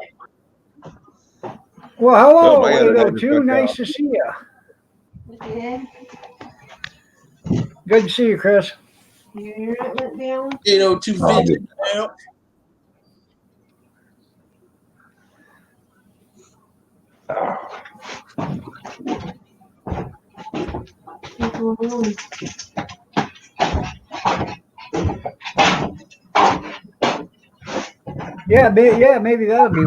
Well, Oh, hello, my internet just 802. went Nice out. to see you. Yeah, Good to see you, Chris. your internet went down. 802 Vision. What's going on? Yeah, maybe that'll be.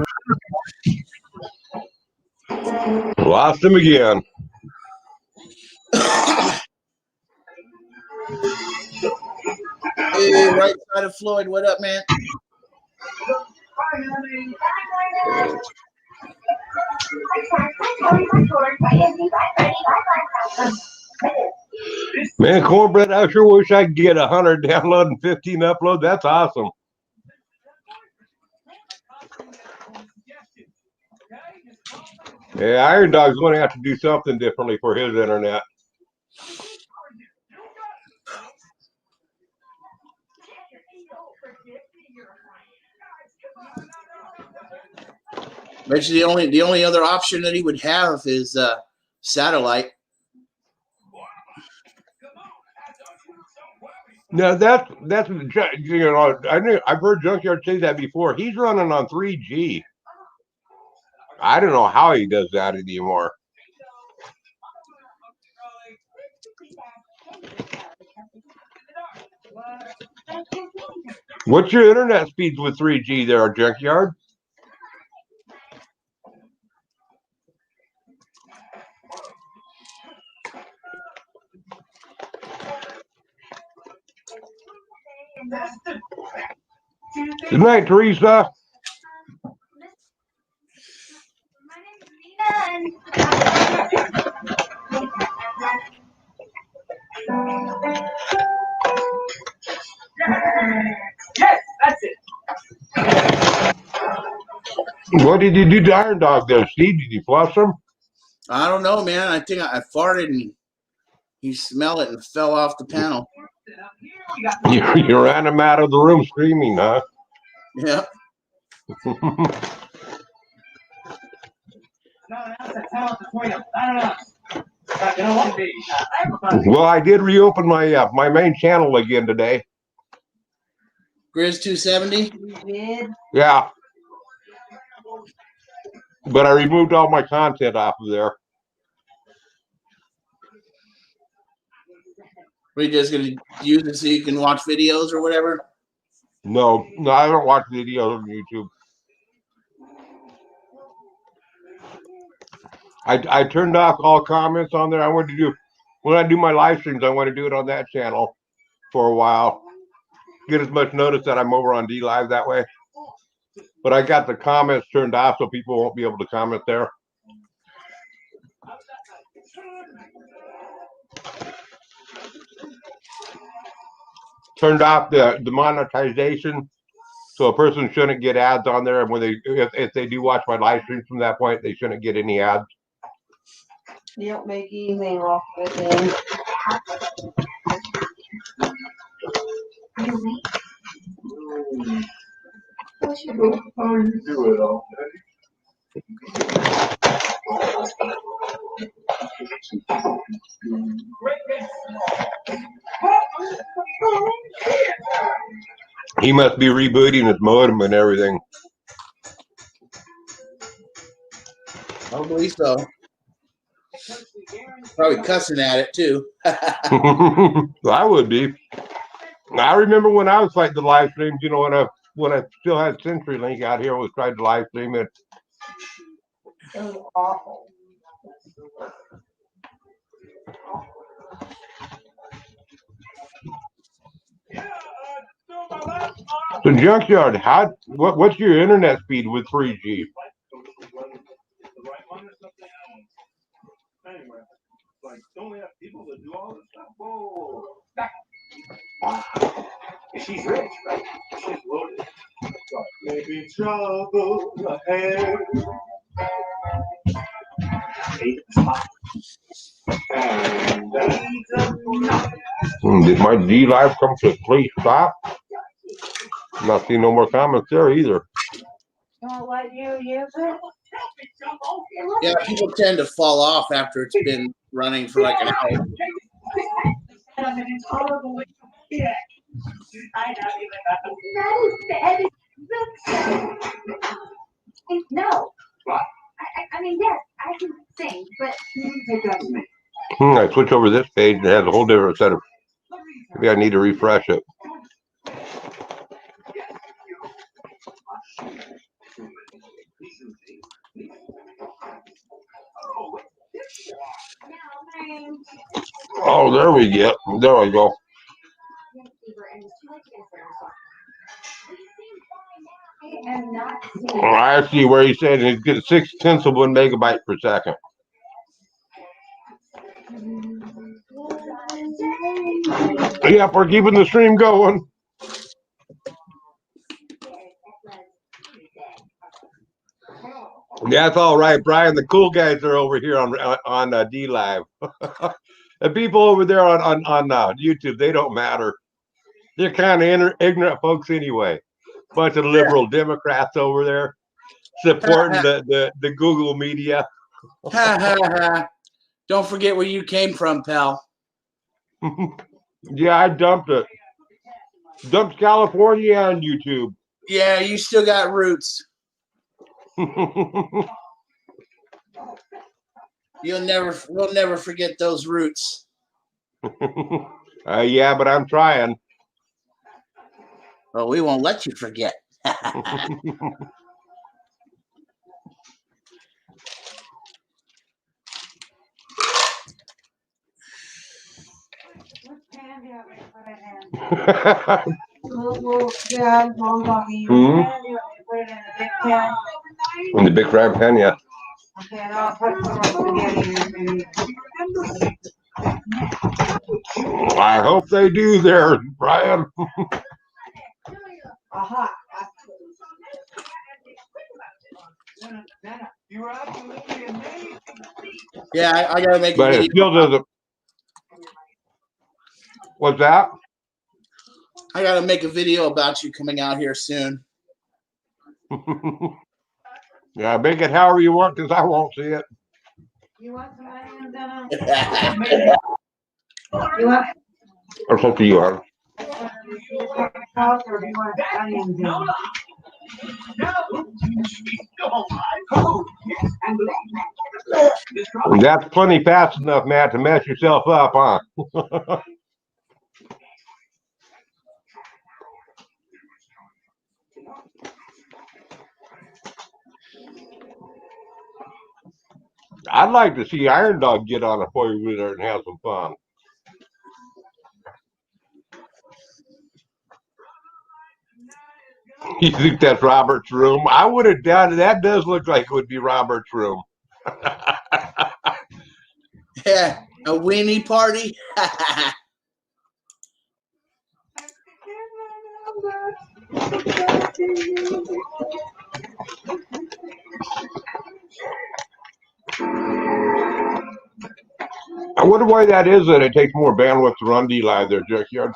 Lost him again. Hey, right side of Floyd, what up, man? Man, Cornbread, I sure wish I could get 100 download and 15 upload. That's awesome. Yeah, Iron Dog's going to have to do something differently for his internet. Bet you the only other option that he would have is satellite. No, that's you know, I've heard Junkyard say that before. He's running on 3G. I don't know how he does that anymore. What's your internet speeds with 3G there, Junkyard? Good night, Teresa. Yes, that's it. What did you do to Iron Dog there, Steve? Did you flush him? I don't know, man. I think I farted and he smelled it and fell off the panel. You ran him out of the room screaming, huh? Yeah. Well, I did reopen my my main channel again today. Grizz 270. You did? Yeah, but I removed all my content off of there. We're just gonna use it so you can watch videos or whatever. No, I don't watch videos on YouTube. I turned off all comments on there. I want to do when I do my live streams. I want to do it on that channel for a while. Get as much notice that I'm over on D Live that way. But I got the comments turned off so people won't be able to comment there. Turned off the monetization, so a person shouldn't get ads on there. And when if they do watch my live streams from that point, they shouldn't get any ads. You don't make anything off of it then. How you do it all? He must be rebooting his modem and everything. I believe so. Probably cussing at it too. I would be. I remember when I was fighting the live streams, you know, when I still had CenturyLink out here, I was trying to live stream it. It was awful. So Junkyard, what's your internet speed with 3G? She's rich, right? She's loaded. Maybe trouble ahead. Did my D Live come to a complete stop? Not seeing no more comments there either. Don't let you use it? Yeah, people tend to fall off after it's been running for like an hour. No. I mean, yes, I can sing, but I switch over this page and it has a whole different set of. Maybe I need to refresh it. Oh, there we get. There we go. I see where he said he's getting 0.6 of 1 megabyte per second. Yep, we're keeping the stream going. That's all right, Brian. The cool guys are over here on D Live. The people over there on YouTube, they don't matter. They're kind of ignorant folks anyway. Bunch of liberal Democrats over there supporting the Google media. Don't forget where you came from, pal. Yeah, I dumped it. Dumped California on YouTube. Yeah, you still got roots. We'll never forget those roots. Yeah, but I'm trying. Well, we won't let you forget. Yeah, Mom got me. Hmm? Put it in the big pan. In the big frying pan, yeah. Okay, and I'll put some spaghetti in. I hope they do there, Brian. Aha. You were absolutely amazing. Yeah, I gotta make a But it video. still doesn't. What's that? I gotta make a video about you coming out here soon. Yeah, make it however you want, because I won't see it. You want some onions in them? Yeah, You want Or something you are. sauce or do you want onions in them? That's plenty fast enough, Matt, to mess yourself up, huh? I'd like to see Iron Dog get on a four-wheeler and have some fun. You think that's Robert's room? I would have done it. That does look like it would be Robert's room. yeah, a weenie party. I wonder why that is, that it takes more bandwidth to run D Live there, Junkyard.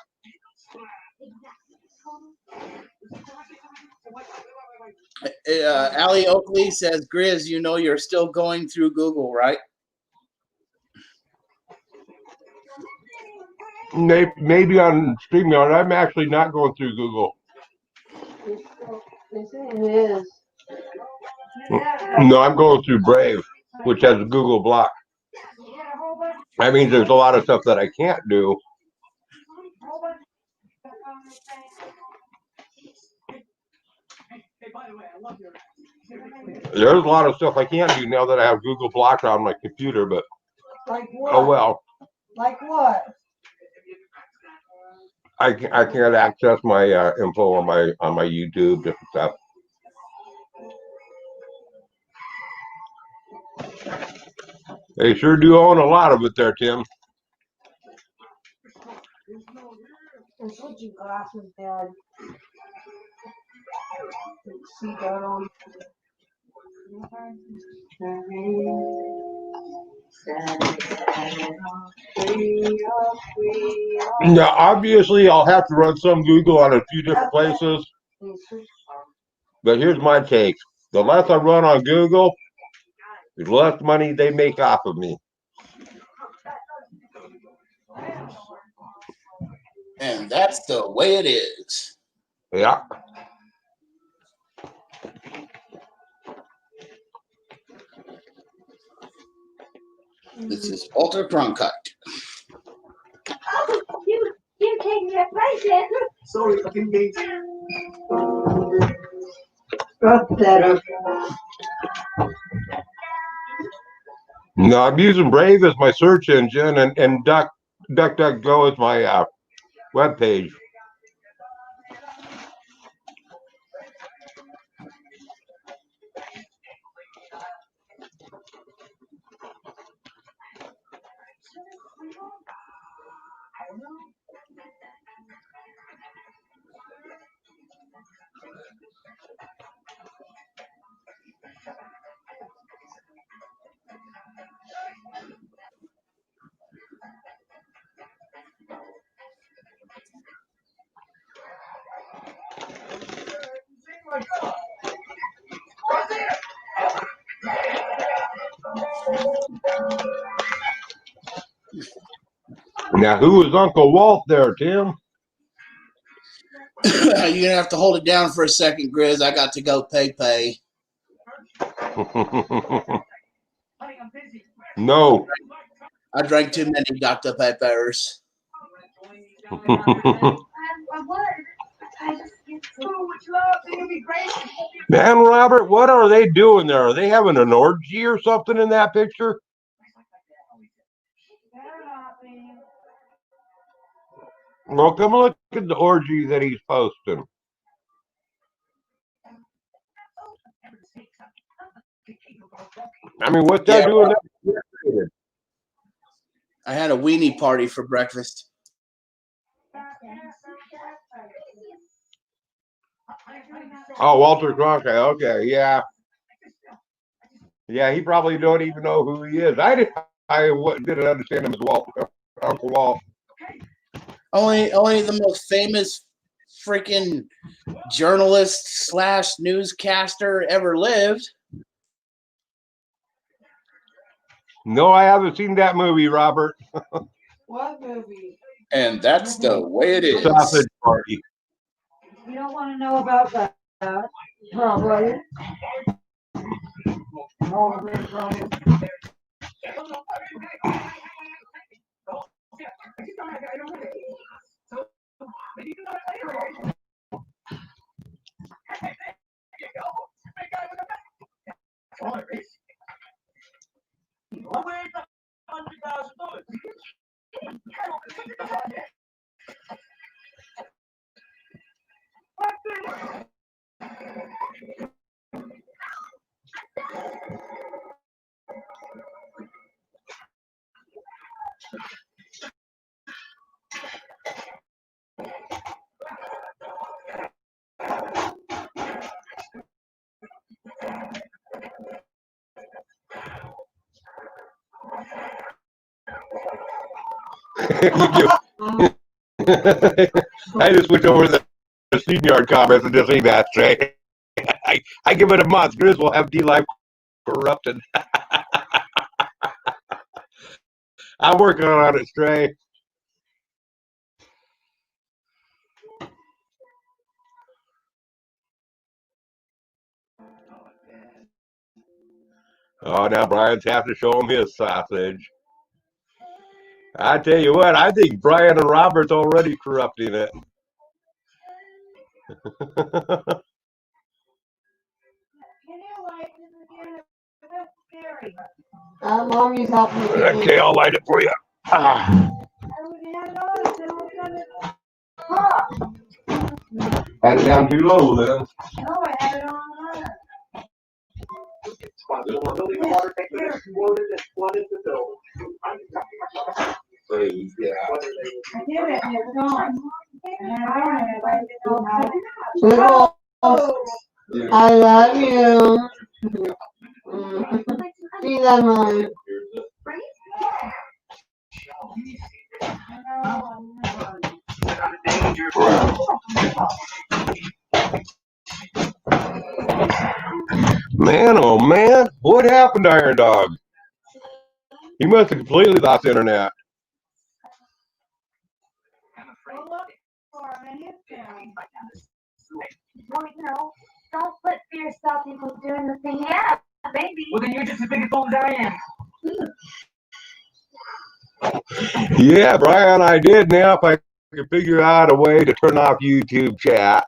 Allie Oakley says, Grizz, you know you're still going through Google, right? Maybe on StreamYard. I'm actually not going through Google. They say it is. No, I'm going through Brave, which has a Google block. That means there's a lot of stuff that I can't do. There's a lot of stuff I can't do now that I have Google Block on my computer, but Like what? oh well. Like what? I can't access my info on my YouTube, different stuff. They sure do own a lot of it there, Tim. And put your glasses, Dad. See that on. Now, obviously, I'll have to run some Google on a few different places, but here's my take. The less I run on Google, the less money they make off of me. And that's the way it is. Yeah. This is Walter Cronkite. Oh, you taking that place, Andrew? Sorry, I didn't mean Pathetic. No, I'm using Brave as my search engine, and DuckDuckGo is my web page. Now, who is Uncle Walt there, Tim? You're gonna have to hold it down for a second, Grizz. I got to go pay. No. I drank too many Dr. Peppers. I would. I just get so much love. It'll be great. Man, Robert, what are they doing there? Are they having an orgy or something in that picture? Well, come look at the orgy that he's posting. I mean, what's that doing? I had a weenie party for breakfast. Oh, Walter Cronkite. Okay, yeah. Yeah, he probably don't even know who he is. I didn't understand him as Uncle Walt. Only the most famous freaking journalist / newscaster ever lived. No, I haven't seen that movie, Robert. What movie? And that's the way it is. Sausage Party. You don't want to know about that, probably. I just switch over to the StreamYard comments and just leave that straight. I give it a month. Grizz will have D-Live corrupted. I'm working on it, Stray. Oh, now Brian's have to show him his sausage. I tell you what, I think Brian and Robert's already corrupting it. Mommy's helping me. Okay, I'll light it for you. Ah, I already had it on, I said I was gonna talk. had it down too low then. No, I had it on. Responsibility of water tank that exploded and flooded the building. Yeah. I did it, and it's gone. And I didn't know how. I love you. See that, Mom? Man, oh man, what happened to Iron Dog? He must have completely lost the internet. Go look for him in his channel. Well, you know, don't let fear stop you from doing the thing. Yeah, baby. Well, then you're just as big a fool as I am. Yeah, Brian, I did now. If I could figure out a way to turn off YouTube chat.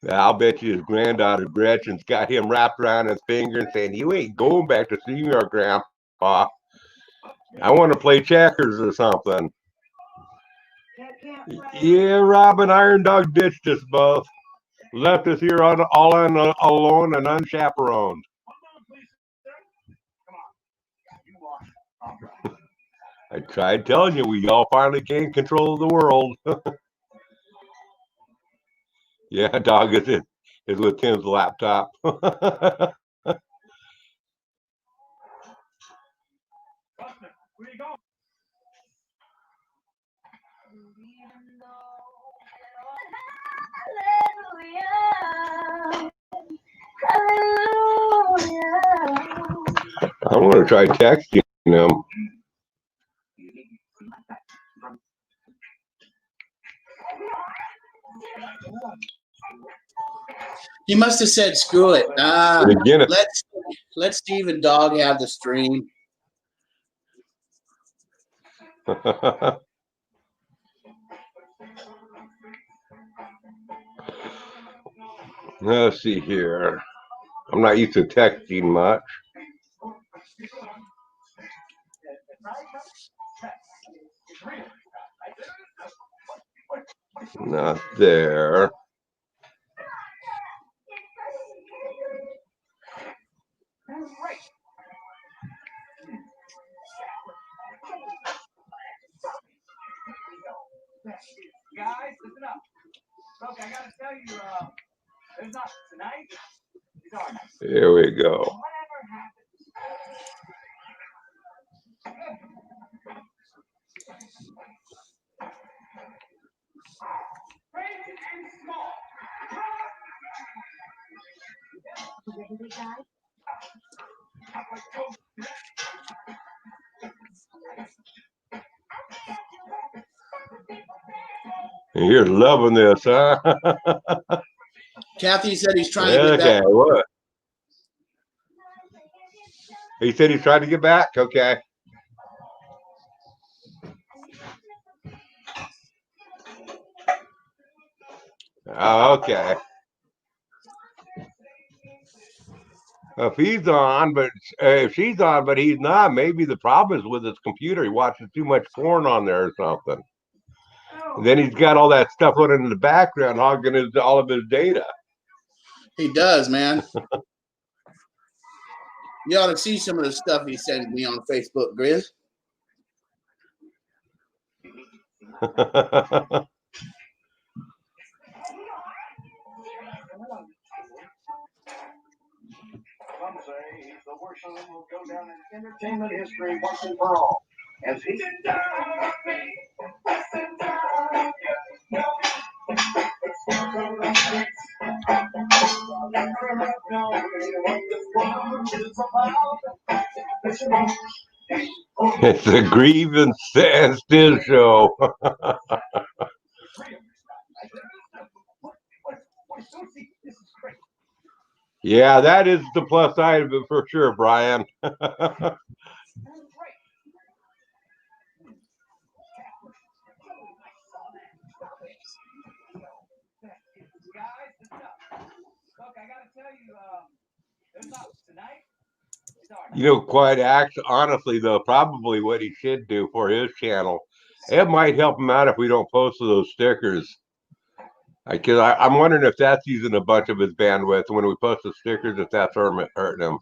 I'll bet you his granddaughter Gretchen's got him wrapped around his finger and saying, "You ain't going back to see your grandpa. I want to play checkers or something." Yeah, Robin, Iron Dog ditched us both. Left us here alone and unchaperoned. I tried telling you, we all finally gained control of the world. Yeah, Dog is with Tim's laptop. I want to try texting him. He must have said, "Screw it. Again, Let Steve and Dog have the stream." Let's see here. I'm not used to texting much. Not there. Guys, listen up. Look, I gotta tell you, it's not tonight. It's our night. Here we go. Whatever happens. Great and small. You're loving this, huh? Kathy said he's trying to get Okay, back. what? He said he's trying to get back? Okay. Okay. If he's on, but if she's on, but he's not, maybe the problem is with his computer. He watches too much porn on there or something. And then he's got all that stuff running in the background, hogging all of his data. He does, man. You ought to see some of the stuff he sends me on Facebook, Grizz. Some say he's the worst of them will go down in entertainment history once and for all. As he It's a grievance standstill show. Yeah, that is the plus side of it for sure, Brian. You know, honestly, though, probably what he should do for his channel, it might help him out if we don't post those stickers. Because I'm wondering if that's using a bunch of his bandwidth when we post the stickers, if that's hurting him.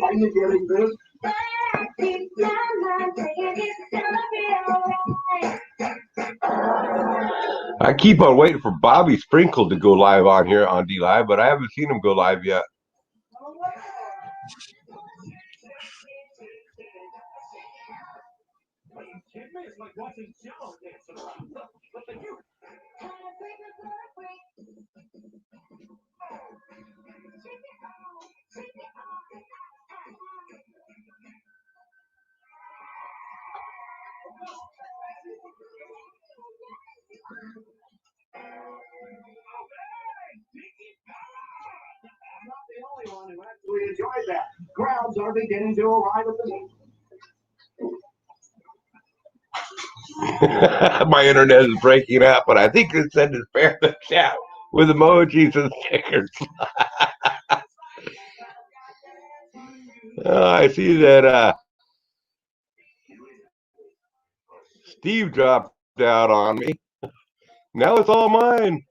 Are you getting this? I keep on waiting for Bobby Sprinkle to go live on here on D Live, but I haven't seen him go live yet. It's like watching Jello dancing around. But the youth. I'm not the only one who actually enjoyed that. Crowds are beginning to arrive at the My internet is breaking up, but I think it said to spare the chat with emojis and stickers. I see that Steve dropped out on me. Now it's all mine.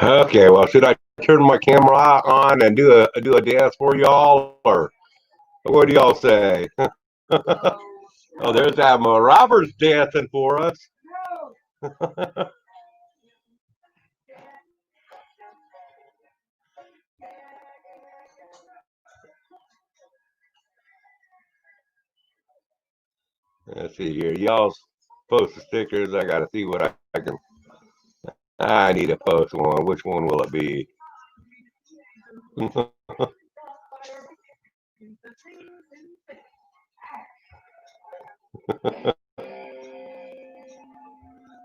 Okay, well, should I turn my camera on and do a dance for y'all, or what do y'all say? Oh, there's that Robert's dancing for us. Let's see here. Y'all post the stickers. I got to see what I can. I need to post one. Which one will it be?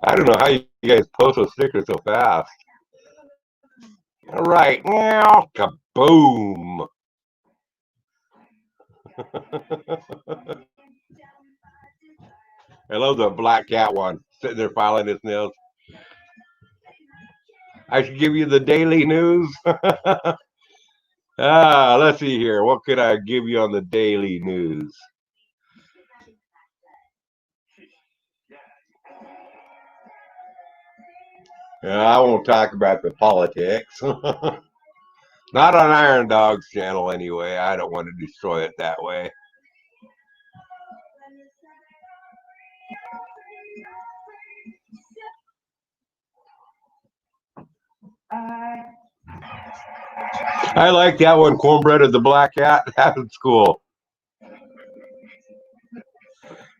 I don't know how you guys post those stickers so fast. All right. Now, kaboom. I love the black cat one sitting there filing his nails. I should give you the daily news. Let's see here. What could I give you on the daily news? I won't talk about the politics. Not on Iron Dog's channel anyway. I don't want to destroy it that way. I like that one, Cornbread of the Black Cat. That was cool.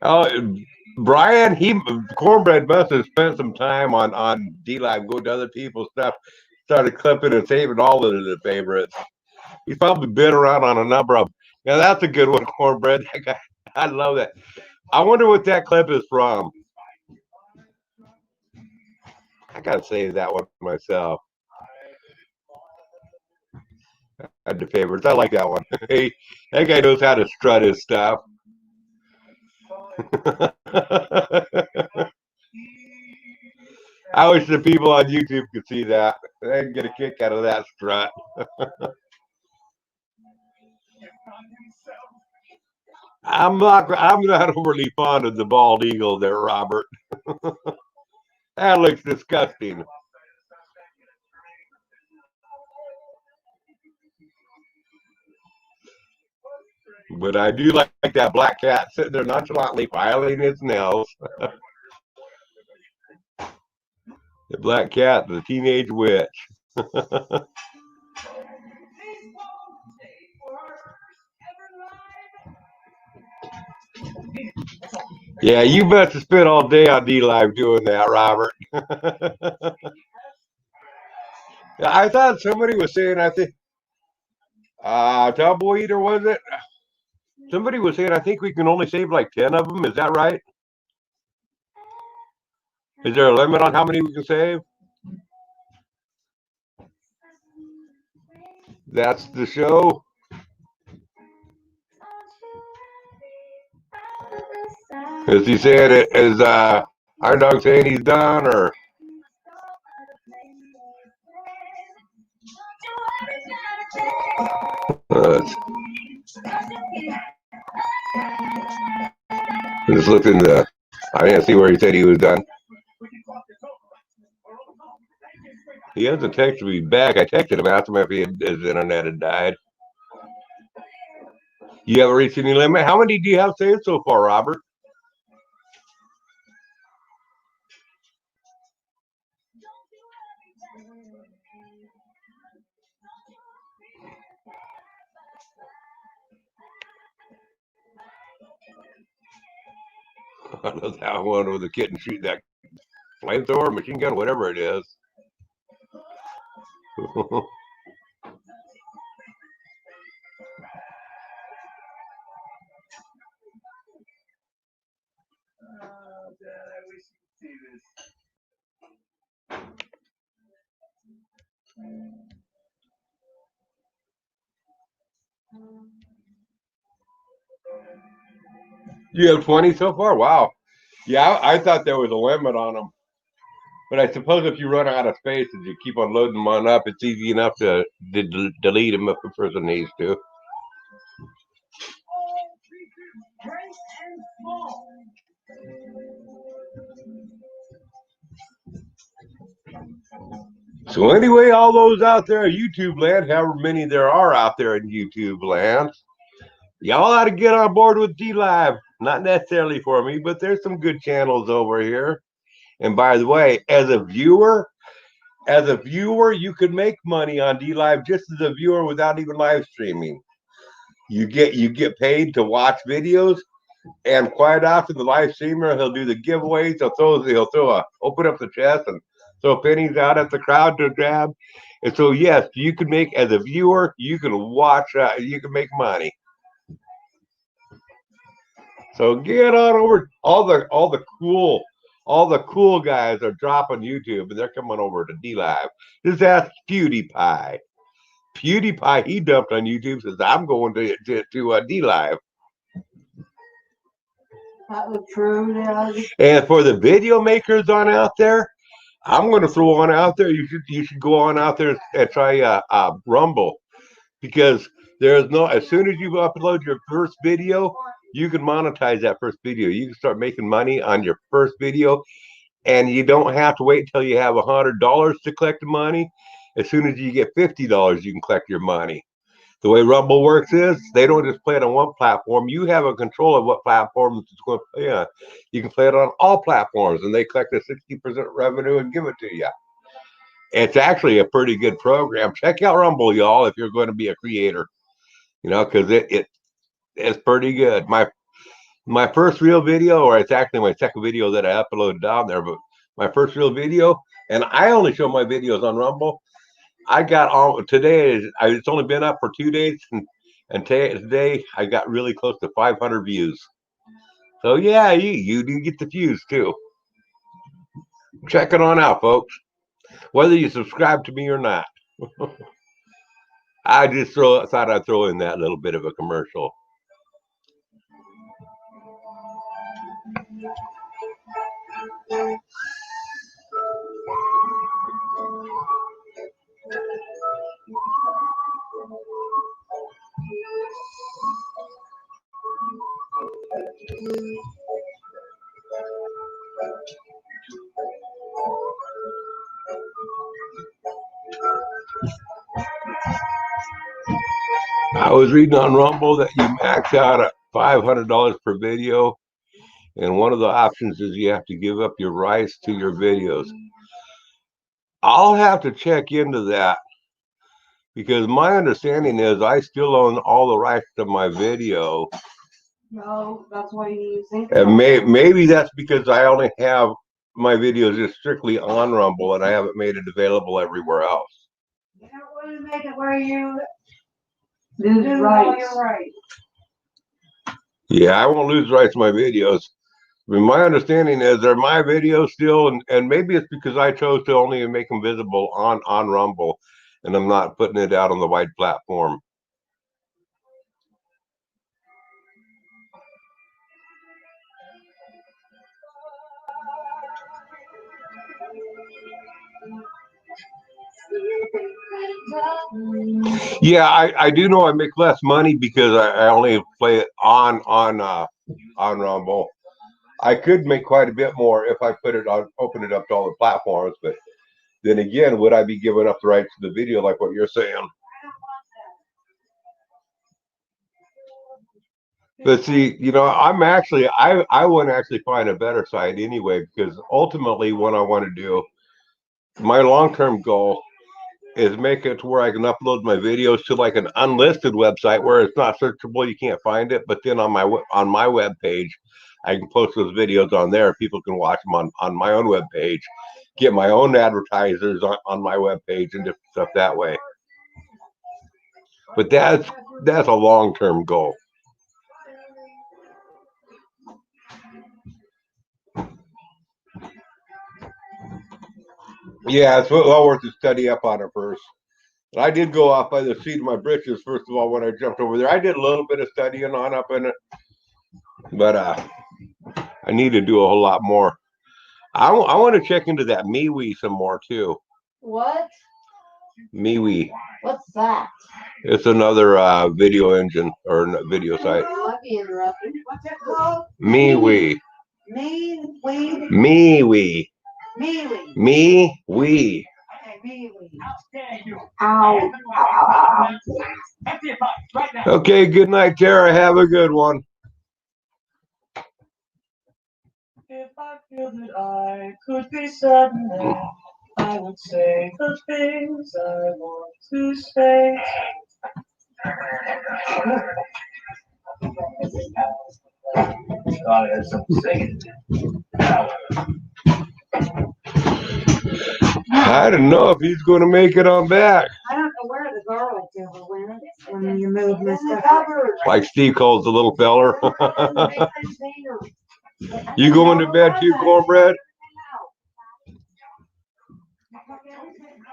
Oh, Brian, Cornbread must have spent some time on D-Live, going to other people's stuff, started clipping and saving all of the favorites. He's probably been around on a number of them. Yeah, that's a good one, Cornbread. I love that. I wonder what that clip is from. I gotta save that one myself. Add the favorites. I like that one. Hey, that guy knows how to strut his stuff. I wish the people on YouTube could see that. They'd get a kick out of that strut. I'm not overly fond of the bald eagle there, Robert. That looks disgusting. But I do like that black cat sitting there nonchalantly filing his nails. The black cat, the teenage witch. Yeah, you must have spent all day on D Live doing that, Robert. I thought somebody was saying, I think, Double Eater was it? Somebody was saying, I think we can only save like 10 of them. Is that right? Is there a limit on how many we can save? That's the show. Is he saying it? Is Iron Dog saying he's done, or? Just looked in the. I didn't see where he said he was done. He hasn't texted me back. I texted him, asked him if his internet had died. You haven't reached any limit? How many do you have saved so far, Robert? I know that one with the kid and shoot that flamethrower, machine gun, whatever it is. You have 20 so far? Wow. Yeah, I thought there was a limit on them. But I suppose if you run out of space and you keep on loading them on up, it's easy enough to delete them if a person needs to. So anyway, all those out there in YouTube land, however many there are out there in YouTube land, y'all ought to get on board with D Live. Not necessarily for me, but there's some good channels over here. And by the way, as a viewer, you could make money on D Live just as a viewer without even live streaming. You get paid to watch videos, and quite often the live streamer, he'll do the giveaways. Open up the chest and throw pennies out at the crowd to grab. And so yes, you can make, as a viewer, you can watch, you can make money. So get on over. All the cool guys are dropping YouTube and they're coming over to D Live. Just ask PewDiePie. PewDiePie, he dumped on YouTube, says I'm going to D Live. That was true. Yeah. And for the video makers on out there, I'm going to throw one out there. You should go on out there and try Rumble, because there's no. As soon as you upload your first video, you can monetize that first video. You can start making money on your first video, and you don't have to wait until you have $100 to collect the money. As soon as you get $50, you can collect your money. The way Rumble works is they don't just play it on one platform. You have a control of what platforms it's going to play on. You can play it on all platforms, and they collect a 60% revenue and give it to you. It's actually a pretty good program. Check out Rumble, y'all, if you're going to be a creator. You know, because it's pretty good. My first real video, or it's actually my second video that I uploaded down there, but my first real video, and I only show my videos on Rumble. I got on today. It's only been up for 2 days, and today I got really close to 500 views. So yeah, you do get the views too. Check it on out, folks. Whether you subscribe to me or not. I just thought I'd throw in that little bit of a commercial. I was reading on Rumble that you max out at $500 per video, and one of the options is you have to give up your rights to your videos. I'll have to check into that, because my understanding is I still own all the rights to my video, No, that's why you think. And maybe that's because I only have my videos just strictly on Rumble and I haven't made it available everywhere else. You don't want to make it where you Lose do all rights. your rights. Yeah, I won't lose rights to my videos. I mean, my understanding is they're my videos still, and maybe it's because I chose to only make them visible on Rumble, and I'm not putting it out on the wide platform. Yeah, I do know I make less money because I only play it on Rumble. I could make quite a bit more if I open it up to all the platforms, but then again, would I be giving up the rights to the video like what you're saying? But see, I want to actually find a better site anyway, because ultimately what I want to do, my long-term goal is make it to where I can upload my videos to like an unlisted website where it's not searchable, you can't find it, but then on my web page, I can post those videos on there. People can watch them on my own web page, get my own advertisers on my web page and different stuff that way. But that's a long-term goal. Yeah, it's well worth to study up on it first. I did go off by the seat of my britches, first of all, when I jumped over there. I did a little bit of studying on up in it, but I need to do a whole lot more. I want to check into that MeWe some more too. What? MeWe. What's that? It's another video engine or video site. I'd be interrupted. What's it called? MeWe. MeWe. MeWe. MeWe. MeWe. Okay, MeWe. Ow. Okay, good night, Tara. Have a good one. If I feel that I could be suddenly, I would say the things I want to say. God, there's some singing. I don't know if he's going to make it on back. I don't know where the garlic ever went when you moved my stuff. Like Steve calls the little feller. You going to bed too, Cornbread?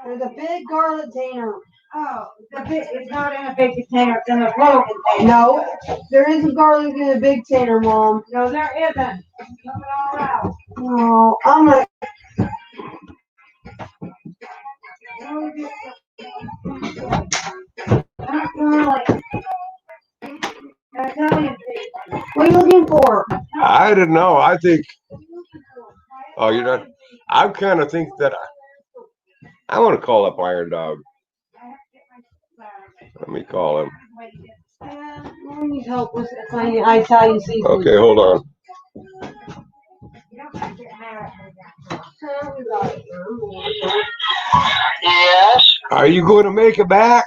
There's a big garlic container. Oh, it's not in a big container, it's in a little container. No, there is a garlic in a big container, Mom. No, there isn't. It's coming all out. No, I'm gonna. What are you looking for? I don't know. I think. Oh, you're not. I kind of think that I want to call up Iron Dog. Let me call him. I need help with finding Italian seafood. Okay, hold on. Yes. Are you going to make it back?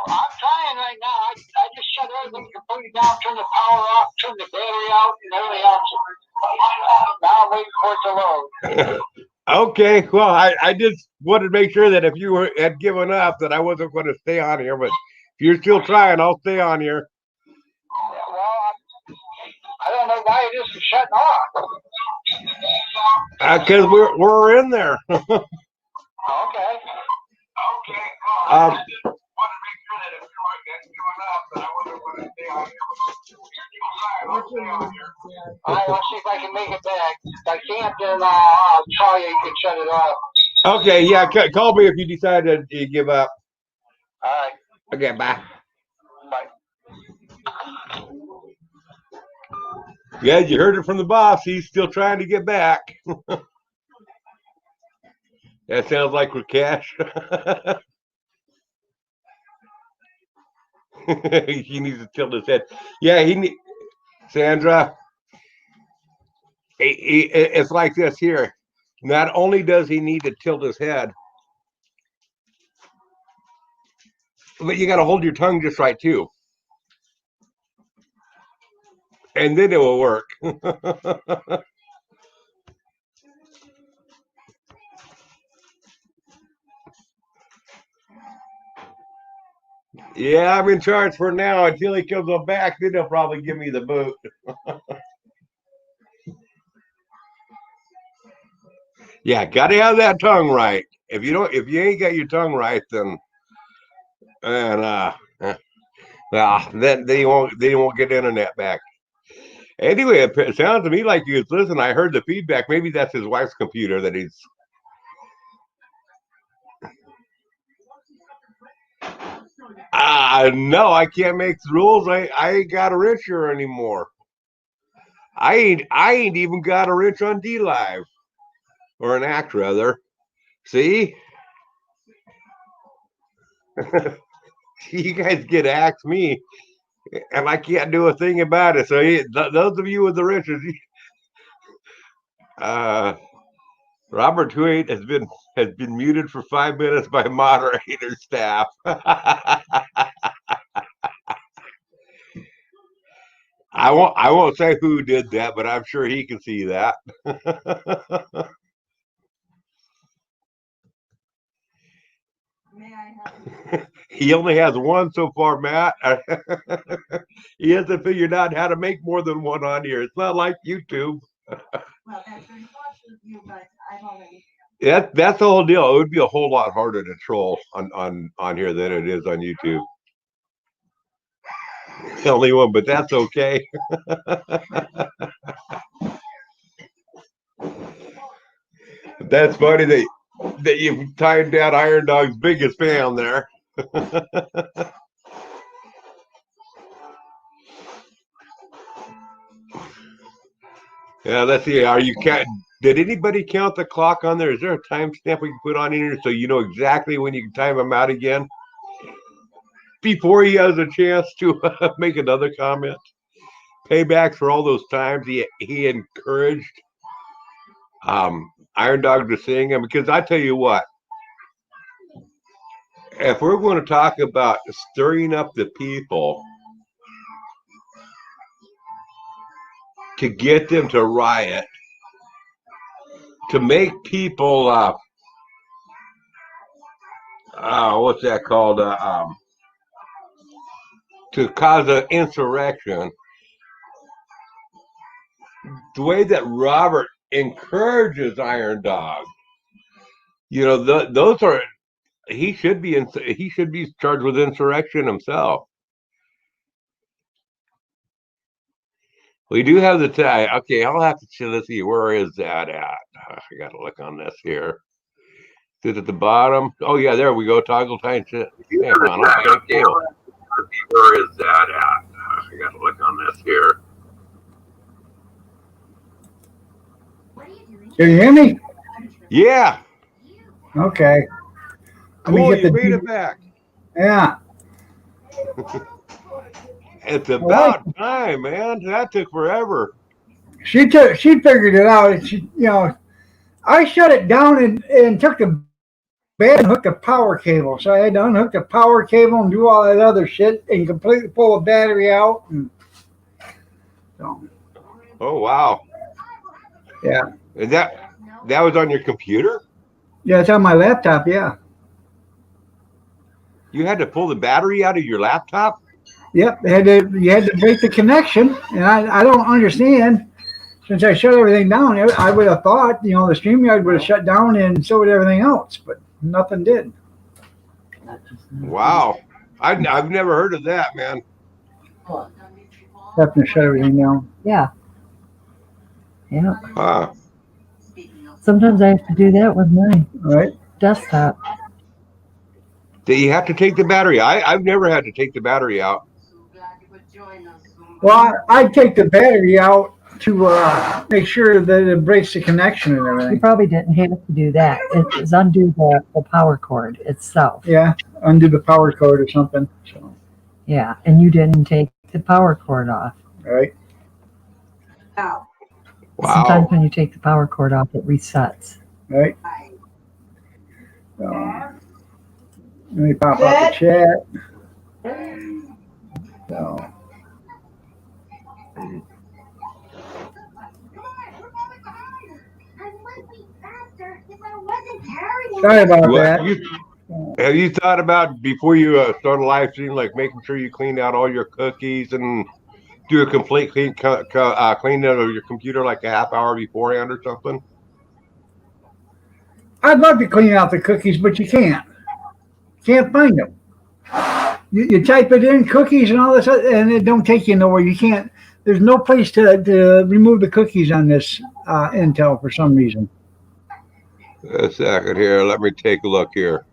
I'm trying right now. I just shut everything completely down, turn the power off, turn the battery out, and everything else. Now I'm waiting for it to load. Okay, well, I just wanted to make sure that if you had given up, that I wasn't going to stay on here. But if you're still trying, I'll stay on here. Well, I don't know why it isn't shutting off. Because we're in there. Okay. Okay. Um, Want to make sure that if you had given up, that I wasn't going to stay on here. I'll stay on here. All right, let's see if I can make it back. If I can't, then I'll tell you can shut it off. Okay, yeah, call me if you decide to give up. All right. Okay, bye. Bye. Yeah, you heard it from the boss. He's still trying to get back. That sounds like Rakesh. He needs to tilt his head. Yeah, Sandra, it's like this here. Not only does he need to tilt his head, but you got to hold your tongue just right too. and then it will work. Yeah, I'm in charge for now until he comes on back. Then he'll probably give me the boot. Yeah, gotta have that tongue right. If you ain't got your tongue right, then you won't get internet back. Anyway, it sounds to me like you listen. I heard the feedback. Maybe that's his wife's computer that he's. No, I can't make the rules. I ain't got a wrench here anymore. I ain't even got a wrench on D Live or an act rather. See, you guys get to ask me, and I can't do a thing about it. So those of you with the wrenches, Robert Tweet has been muted for 5 minutes by moderator staff. I won't say who did that, but I'm sure he can see that. He only has one so far, Matt. He hasn't figured out how to make more than one on here. It's not like YouTube. Well, that's very thoughtful of you, but I've already. That's the whole deal. It would be a whole lot harder to troll on here than it is on YouTube. The only one, but that's okay. That's funny that you've tied down Iron Dog's biggest fan there. Yeah, let's see. Did anybody count the clock on there? Is there a timestamp we can put on here so you know exactly when you can time him out again? Before he has a chance to make another comment. Payback for all those times he encouraged Iron Dog to sing him. Because I tell you what, if we're going to talk about stirring up the people to get them to riot, to make people what's that called? To cause an insurrection, the way that Robert encourages Iron Dog, those are he should be charged with insurrection himself. We do have the tie. Okay, I'll have to let's see, where is that at? I got to look on this here. Is it at the bottom? Oh yeah, there we go. Toggle time. Okay, cool. Where is that at? I got to look on this here. Can you hear me? Yeah. Okay. Cool, you made it back. Yeah. It's about time, man. That took forever. She figured it out. I shut it down and took the bed and hooked the power cable. So I had to unhook the power cable and do all that other shit and completely pull the battery out. Oh wow. Yeah. Is that was on your computer? Yeah, it's on my laptop. Yeah. You had to pull the battery out of your laptop? Yep. You had to break the connection, and I don't understand. Since I shut everything down, I would have thought, the StreamYard would have shut down and so would everything else, but nothing did. Wow. I've never heard of that, man. Have to shut everything down. Yeah. Yeah. Huh. Sometimes I have to do that with my desktop. Do you have to take the battery? I've never had to take the battery out. Well, I take the battery out to make sure that it breaks the connection and everything. You probably didn't have to do that. It's undo the power cord itself. Yeah, undo the power cord or something. So. Yeah, and you didn't take the power cord off. Right. Wow. Wow. Sometimes when you take the power cord off, it resets. Right. So, let me pop out the chat. So. Sorry about What, that. have you thought about before you start a live stream, like making sure you clean out all your cookies and do a complete clean clean out of your computer like a half hour beforehand or something? I'd love to clean out the cookies, but you can't. Can't find them. You type it in, cookies and all this, and it don't take you nowhere. You can't. There's no place to remove the cookies on this Intel for some reason. A second here. Let me take a look here.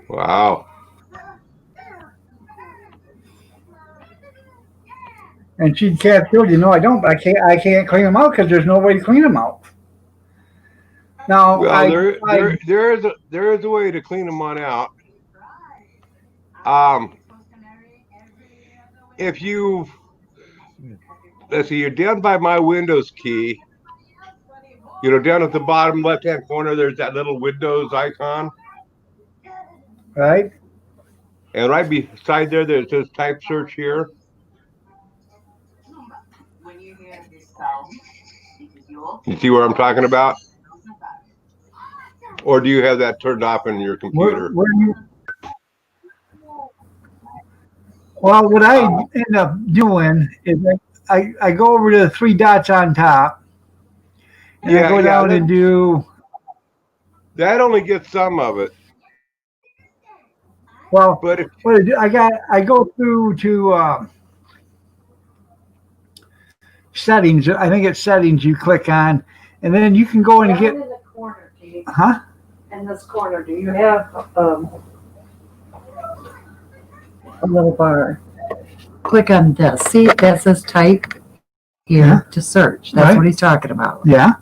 Wow. And she'd killed you. No, I don't. I can't clean them out because there's no way to clean them out. Now, well, there is a way to clean them on out. If you, let's see, you're down by my Windows key. You know, down at the bottom left-hand corner, there's that little Windows icon. Right. And right beside there, it says type search here. You see what I'm talking about? Or do you have that turned off in your computer? Well, what I end up doing is I go over to the three dots on top, and I go down and do. That only gets some of it. Well, but I go through to settings. I think it's settings you click on, and then you can go in and get. In the corner, do you, Huh? in this corner, do you have a little bar? Click on this. See, that says type here to search. That's what he's talking about. Yeah.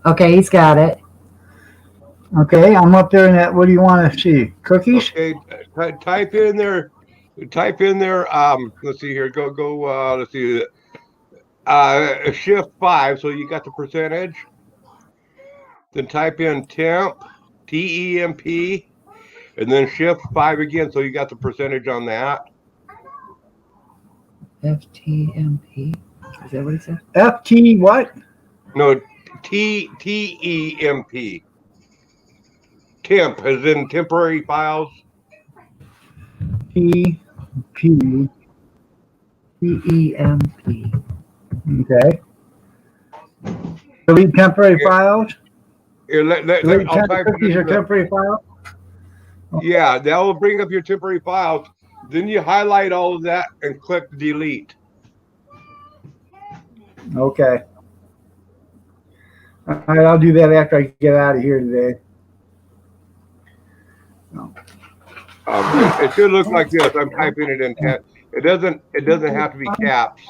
Okay, he's got it. Okay, I'm up there in that. What do you want to see? Cookies? Okay, type in there. Type in there. Let's see here. Go. Let's see. Shift 5. So you got the percentage. Then type in temp, T-E-M-P, and then shift 5 again. So you got the percentage on that. FTMP. Is that what he said? FT what? No, T-E-M-P. Temp, as in temporary files. T-P. T-E-M-P. Okay. Delete temporary files? Here, Delete I'll type cookies or temporary files? Yeah, that will bring up your temporary files. Then you highlight all of that and click delete. Okay. All right, I'll do that after I get out of here today. It should look like this. I'm typing it in. It doesn't have to be caps,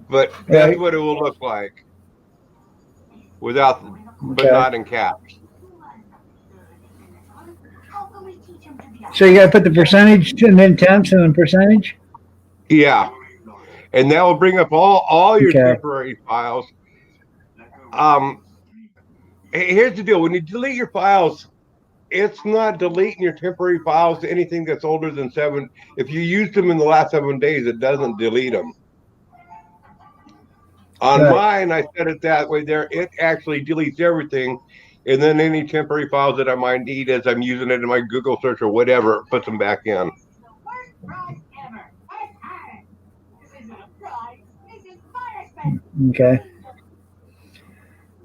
but that's what it will look like without, but not in caps. So you got to put the percentage and then temps and then percentage? Yeah, and that will bring up all your temporary files. Here's the deal: when you delete your files, it's not deleting your temporary files to anything that's older than 7. If you used them in the last 7 days, it doesn't delete them. On mine, I set it that way there. It actually deletes everything. And then any temporary files that I might need as I'm using it in my Google search or whatever, puts them back in. Okay.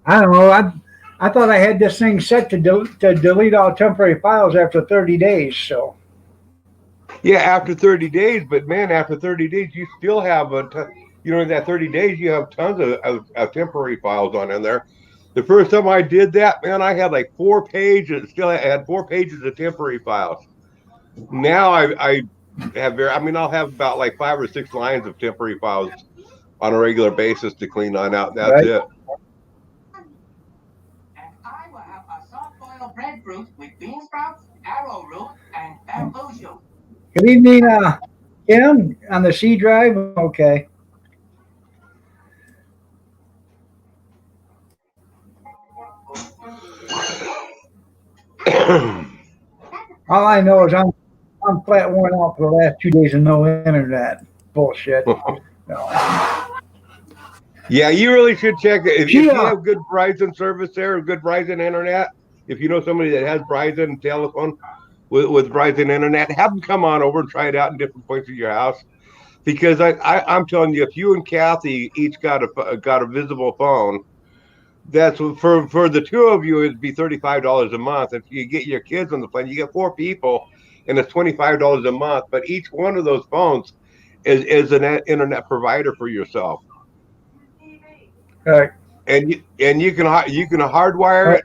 I don't know. I thought I had this thing set to delete all temporary files after 30 days. So. Yeah, after 30 days. But man, after 30 days, you still have that 30 days, you have tons of temporary files on in there. The first time I did that, man, I had like 4 pages. Still had 4 pages of temporary files. Now I have I'll have about like 5 or 6 lines of temporary files on a regular basis to clean on out. That's it. sprouts, arrowroot, and bamboozle. Good evening, Kim, on the C drive. Okay. All I know is I'm flat worn out for the last 2 days of no internet. Bullshit. No. Yeah, you really should check it. If you Yeah. have good Verizon service there, good Verizon internet, if you know somebody that has Verizon telephone with Verizon internet, have them come on over and try it out in different points of your house. Because I'm telling you, if you and Kathy each got a visible phone, that's for the two of you, it'd be $35 a month. If you get your kids on the plan, you get 4 people, and it's $25 a month. But each one of those phones is an internet provider for yourself. Right. And you can hardwire it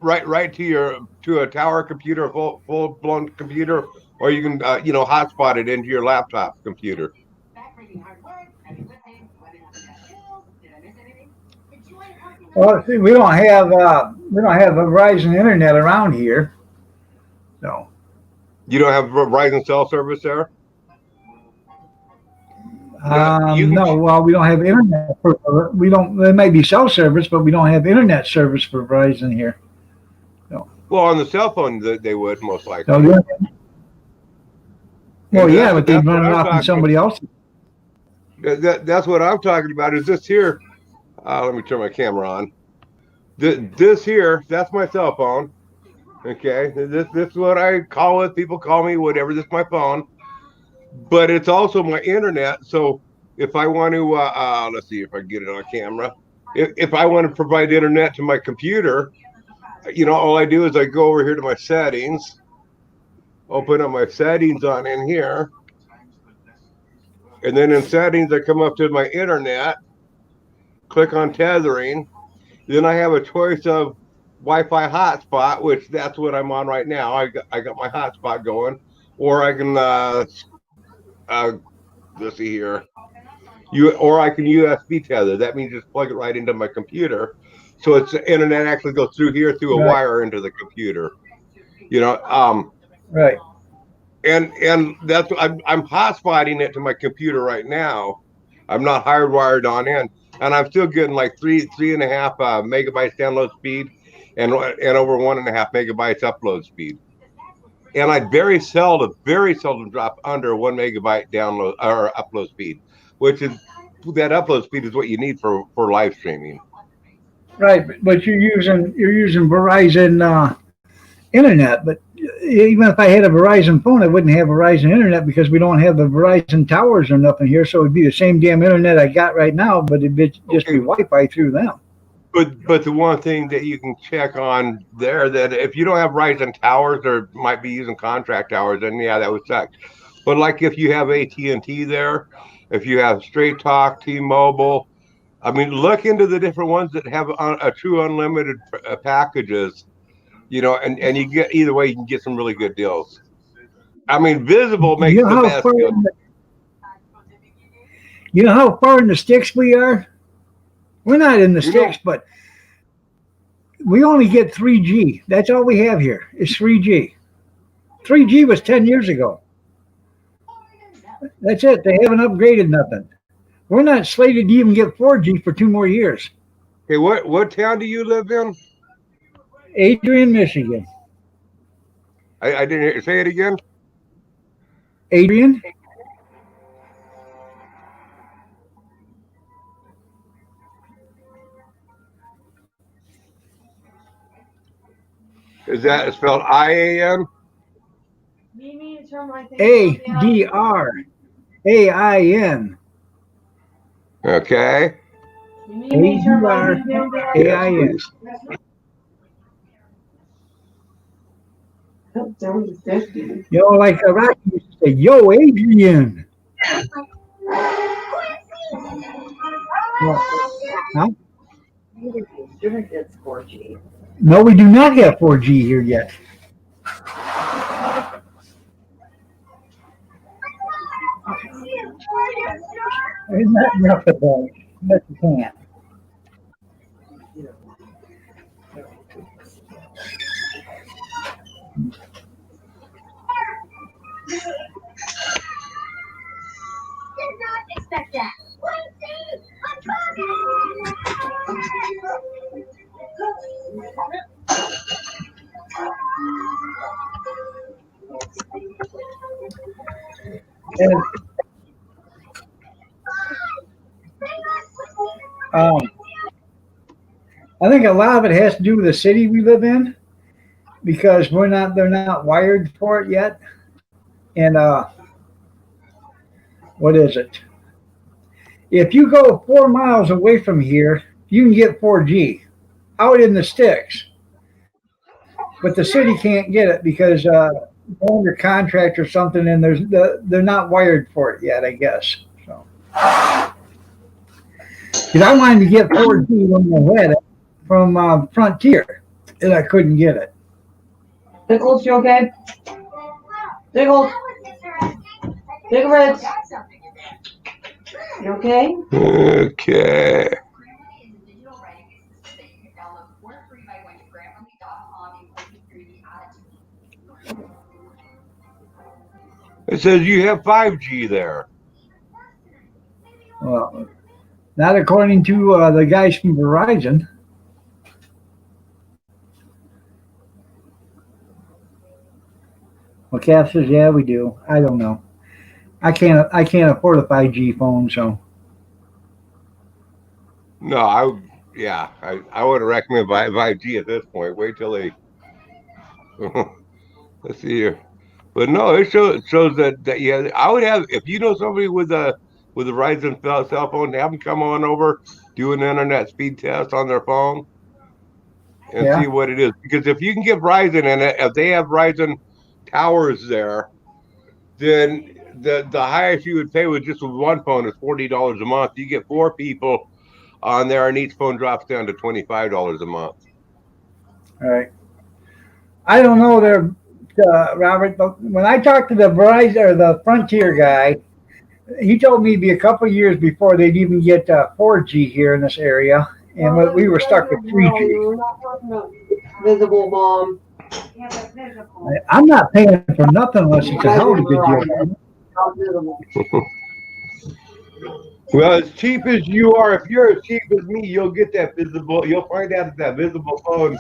right to a tower computer, a full blown computer, or you can hotspot it into your laptop computer. Well, see, we don't have a Verizon internet around here. So You don't have Verizon cell service there? no, well, we don't have internet. There may be cell service, but we don't have internet service for Verizon here. Well, on the cell phone, they would most likely. So, yeah. Well, And yeah, but they that's run what it I'm off on somebody else. That's what I'm talking about. Is this here? Let me turn my camera on. This here, that's my cell phone. Okay, this is what I call it. People call me whatever. This is my phone, but it's also my internet. So if I want to, let's see if I can get it on camera. If I want to provide internet to my computer, all I do is I go over here to my settings, open up my settings on in here, and then in settings I come up to my internet, click on tethering. Then I have a choice of Wi-Fi hotspot, which that's what I'm on right now. I got my hotspot going, or I can let's see here, or I can USB tether. That means just plug it right into my computer, so it's the internet actually goes through here through a Right. wire into the computer. Right. And that's I'm hotspotting it to my computer right now. I'm not hardwired on in, and I'm still getting like 3.5 megabytes download speed, and over 1.5 megabytes upload speed. And I very seldom drop under 1 megabyte download or upload speed, which is that upload speed is what you need for live streaming. Right, but you're using Verizon internet. But even if I had a Verizon phone, I wouldn't have Verizon internet because we don't have the Verizon towers or nothing here. So it'd be the same damn internet I got right now, but it'd just be Wi-Fi through them. But the one thing that you can check on there, that if you don't have Verizon towers or might be using contract towers, then yeah, that would suck. But like if you have AT&T there, if you have Straight Talk, T-Mobile, I mean, look into the different ones that have a true unlimited packages, and you get either way, you can get some really good deals. I mean, Visible makes the best deal. You know how far in the sticks we are? We're not in the sticks, but we only get 3G. That's all we have here is 3G. 3G was 10 years ago. That's it. They haven't upgraded nothing. We're not slated to even get 4G for 2 more years. Okay, what town do you live in? Adrian, Michigan. I didn't hear. Say it again. Adrian? Is that spelled IAN? ADRAIN. Okay. ADRAIN. Like Rocky used to say, yo, Adrian. Huh? It's 4G. No, we do not have 4G here yet. There's not enough of that, but you can't. Did not expect that. And, I think a lot of it has to do with the city we live in because they're not wired for it yet. And what is it? If you go 4 miles away from here, you can get 4G out in the sticks. But the city can't get it because they're under contract or something, and they're not wired for it yet, I guess. So, because I wanted to get 4G when I had it from Frontier, and I couldn't get it. Pickles, you okay? Pickles. Cigarettes. You okay? Okay. It says you have 5G there. Well, not according to the guys from Verizon. Well, Kath says, yeah, we do. I don't know. I can't afford a 5G phone, so. No, I wouldn't recommend 5G at this point. Wait till they. Let's see here. But no, it shows that yeah, I would have, if you know somebody with a Verizon cell phone, have them come on over, do an internet speed test on their phone, and see what it is. Because if you can get Verizon in it, if they have Verizon towers there, then the highest you would pay with just one phone is $40 a month. You get 4 people on there, and each phone drops down to $25 a month. All right. I don't know there, Robert, but when I talked to the Verizon or the Frontier guy, he told me it'd be a couple of years before they'd even get 4G here in this area, and we were stuck with 3G. Visible, Mom. I'm not paying for nothing unless it's a hell of a good deal. Well, as cheap as you are, if you're as cheap as me, you'll get that visible. You'll find out if that visible phone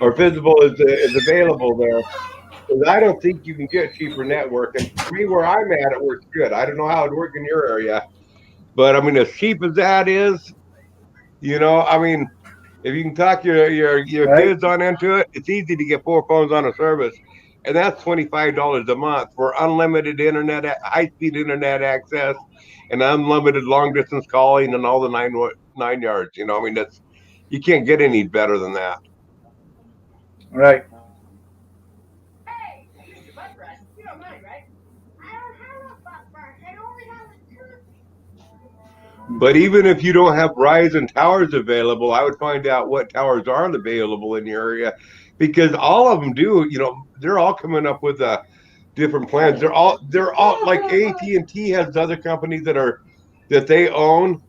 or visible is available there. Because I don't think you can get cheaper network. And for me, where I'm at, it works good. I don't know how it works in your area, but I mean, as cheap as that is, you know, I mean, if you can talk your kids on into it, it's easy to get 4 phones on a service, and that's $25 a month for unlimited internet, high-speed internet access, and unlimited long-distance calling and all the nine yards. You know, I mean, you can't get any better than that. Right. But even if you don't have Verizon towers available, I would find out what towers aren't available in your area, because all of them do. You know, they're all coming up with different plans. They're all like AT&T has other companies that they own.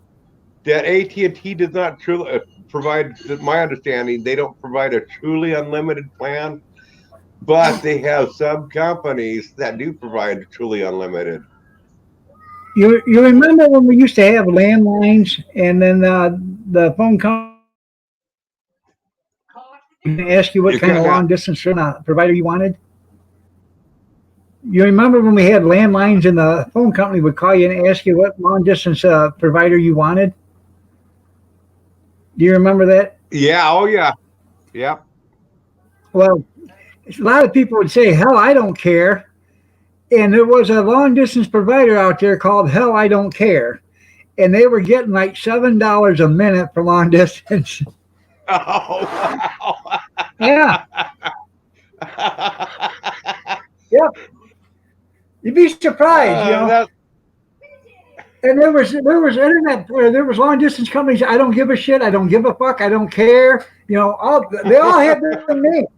That AT&T does not truly provide. My understanding, they don't provide a truly unlimited plan, but they have some companies that do provide truly unlimited. You remember when we used to have landlines, and then the phone company ask you what kind of long distance provider you wanted? You remember when we had landlines and the phone company would call you and ask you what long distance provider you wanted? Do you remember that? Yeah. Oh, yeah. Yep. Well, a lot of people would say, hell, I don't care. And there was a long distance provider out there called Hell I Don't Care. And they were getting like $7 a minute for long distance. Oh, wow. Yeah. Yep. You'd be surprised, you know. And there was internet, there was long distance companies. I don't give a shit. I don't give a fuck. I don't care. You know, they all had their names.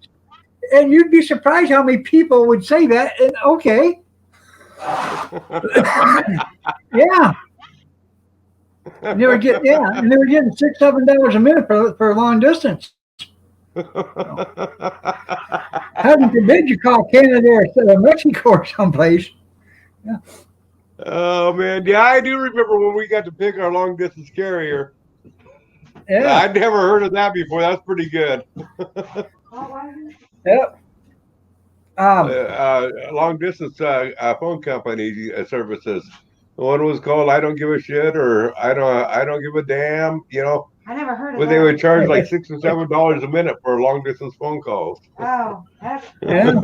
And you'd be surprised how many people would say that. And okay. Yeah. And they were getting $6-7 a minute for long distance. Heaven forbid you call Canada or Mexico or someplace. Oh man, yeah, I do remember when we got to pick our long distance carrier. Yeah, I'd never heard of that before. That's pretty good. yep. Long distance phone company services. One was called "I Don't Give a Shit" or "I don't give a damn." You know, I never heard of but that. they would charge like $6 or $7 a minute for long distance phone calls. Oh, that's, Yeah.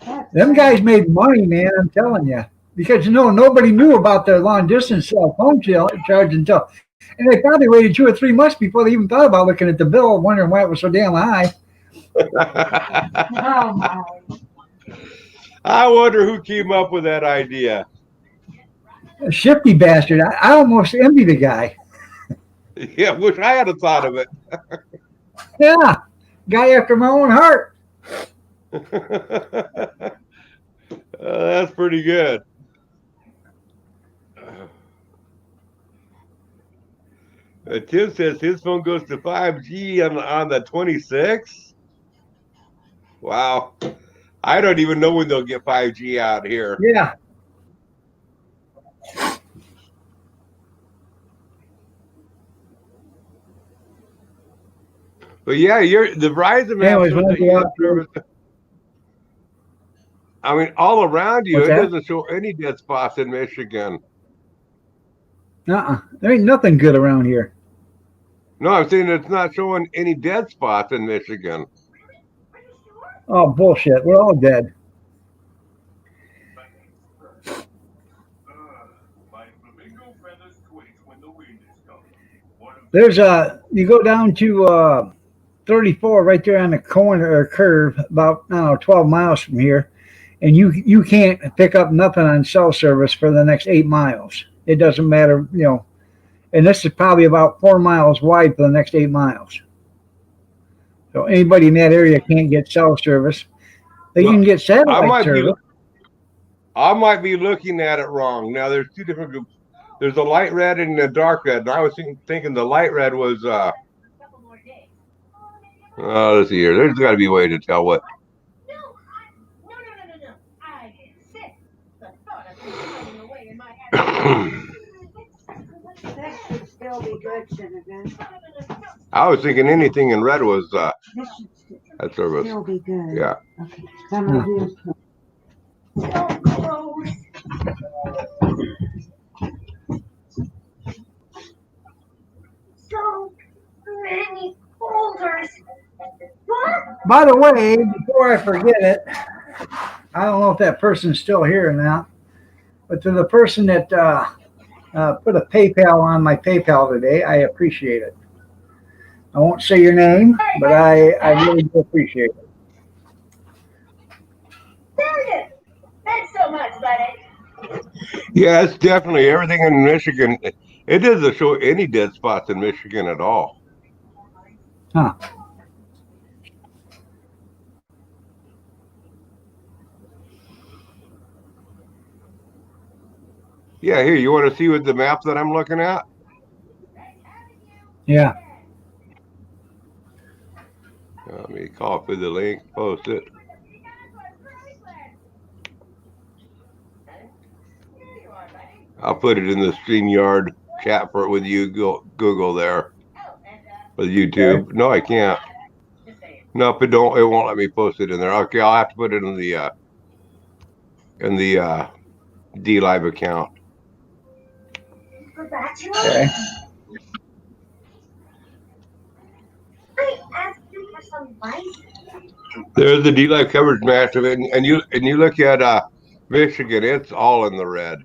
that's Them guys made money, man. I'm telling you, because nobody knew about their long distance phone charge until, and they probably waited 2 or 3 months before they even thought about looking at the bill, wondering why it was so damn high. Oh my. I wonder who came up with that idea. A shifty bastard. I almost envy the guy. Yeah, wish I had thought of it. Yeah, guy after my own heart. That's pretty good. Tim says his phone goes to 5G on the 26th. Wow. I don't even know when they'll get 5G out here. Yeah. But yeah, the Verizon Anyways, when I go out service. I mean, all around you, What's it that? doesn't show any dead spots in Michigan. There ain't nothing good around here. No, I'm saying it's not showing any dead spots in Michigan. Oh, bullshit. We're all dead. There's you go down to 34 right there on the corner or curve about, I don't know, 12 miles from here. And you can't pick up nothing on cell service for the next 8 miles. It doesn't matter, and this is probably about 4 miles wide for the next 8 miles. So anybody in that area can't get cell service. They can get satellite service. I might be looking at it wrong. Now there's two different groups. There's a light red and a dark red. And I was thinking the light red was let's see here. There's got to be a way to tell what. That should still be good, shouldn't it? I was thinking anything in red was This should that service. still be good. Yeah. Okay. So I'm gonna do So many folders. What? By the way, before I forget it, I don't know if that person's still here or not, but to the person that put a PayPal on my PayPal today, I appreciate it. I won't say your name, but I really do appreciate it. Thanks so much, buddy. Yeah, it's definitely everything in Michigan. It doesn't show any dead spots in Michigan at all. Huh. Yeah, here, you want to see what the map that I'm looking at? Yeah. Let me copy the link, post it. I'll put it in the StreamYard chat for with you, Google there. With YouTube. Okay. No, I can't. Nope, it won't let me post it in there. Okay, I'll have to put it in the DLive account. Okay. I asked you for some rice. There's the DLive coverage match of it, and you look at Michigan, it's all in the red.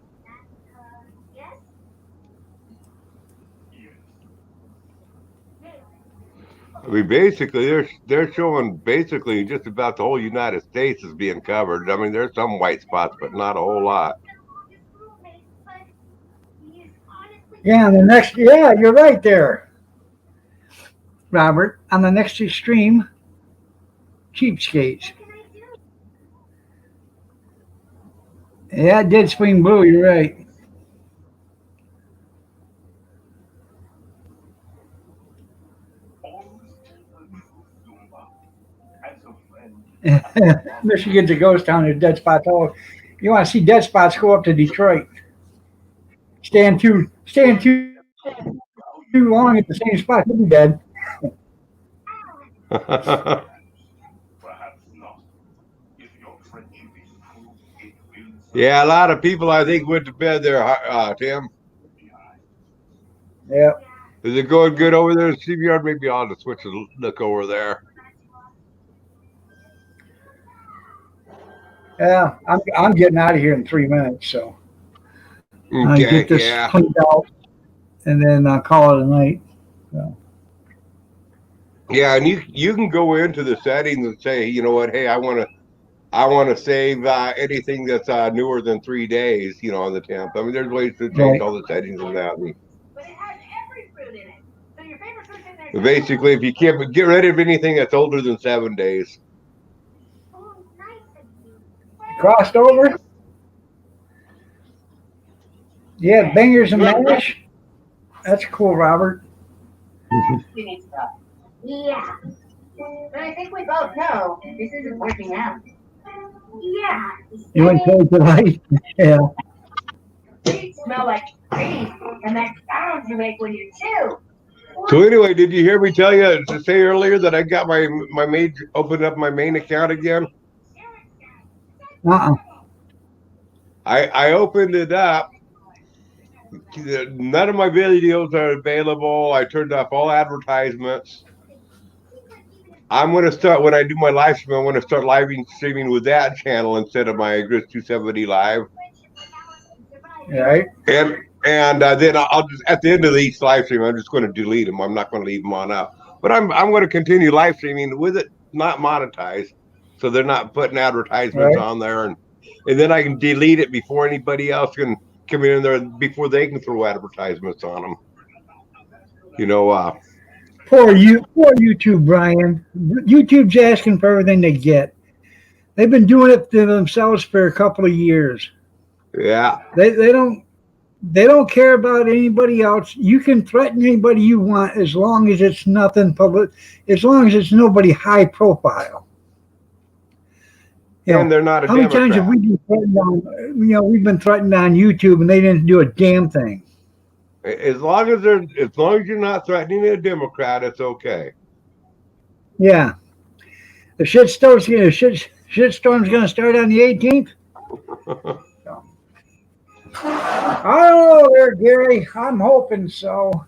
I mean, basically, they're showing basically just about the whole United States is being covered. I mean, there's some white spots, but not a whole lot. Yeah, you're right there, Robert. On the next extreme, cheapskates. Yeah, it did swing blue. You're right. Michigan's a ghost town. There's dead spots all. You want to see dead spots? Go up to Detroit. Stand too long at the same spot, you'll be dead. Yeah, a lot of people I think went to bed there, Tim. Yeah. Is it going good over there in CBR? Maybe I'll just switch and look over there. Yeah, I'm getting out of here in 3 minutes, so I Okay, get this yeah. cleaned out and then I'll call it a night. So. Yeah, and you can go into the settings and say, you know what, hey, I want to save anything that's newer than 3 days, you know, on the temp. I mean, there's ways to change Right. all the settings and that. And But it has every fruit in it. So your favorite fruit's in there. basically, if you can't get rid of anything that's older than 7 days. Oh, nice of you. Crossed over? Yeah, bangers and mash. That's cool, Robert. You need stuff. Yeah. But I think we both know this isn't working out. Yeah. You went to the light? Yeah. Trees smell like trees, and that sound you make when you chew. So anyway, did you hear me tell you to say earlier that I got my main opened up my main account again? I opened it up. None of my videos are available. I turned off all advertisements. I'm going to start, when I do my live stream, I'm going to start live streaming with that channel instead of my Gris 270 live. Right. And then I'll just, at the end of each live stream, I'm just going to delete them. I'm not going to leave them on up. But I'm going to continue live streaming with it not monetized, so they're not putting advertisements on there. And then I can delete it before anybody else can come in there, before they can throw advertisements on them. You know, Poor YouTube, Brian. YouTube's asking for everything they get. They've been doing it to themselves for a couple of years. Yeah. They don't care about anybody else. You can threaten anybody you want as long as it's nothing public, as long as it's nobody high profile. And they're not a how many times have we been threatened on, we've been threatened on YouTube and they didn't do a damn thing. As long as you're not threatening a Democrat, it's okay. Yeah. The shitstorm's going to start on the 18th. I don't know there, Gary. I'm hoping so.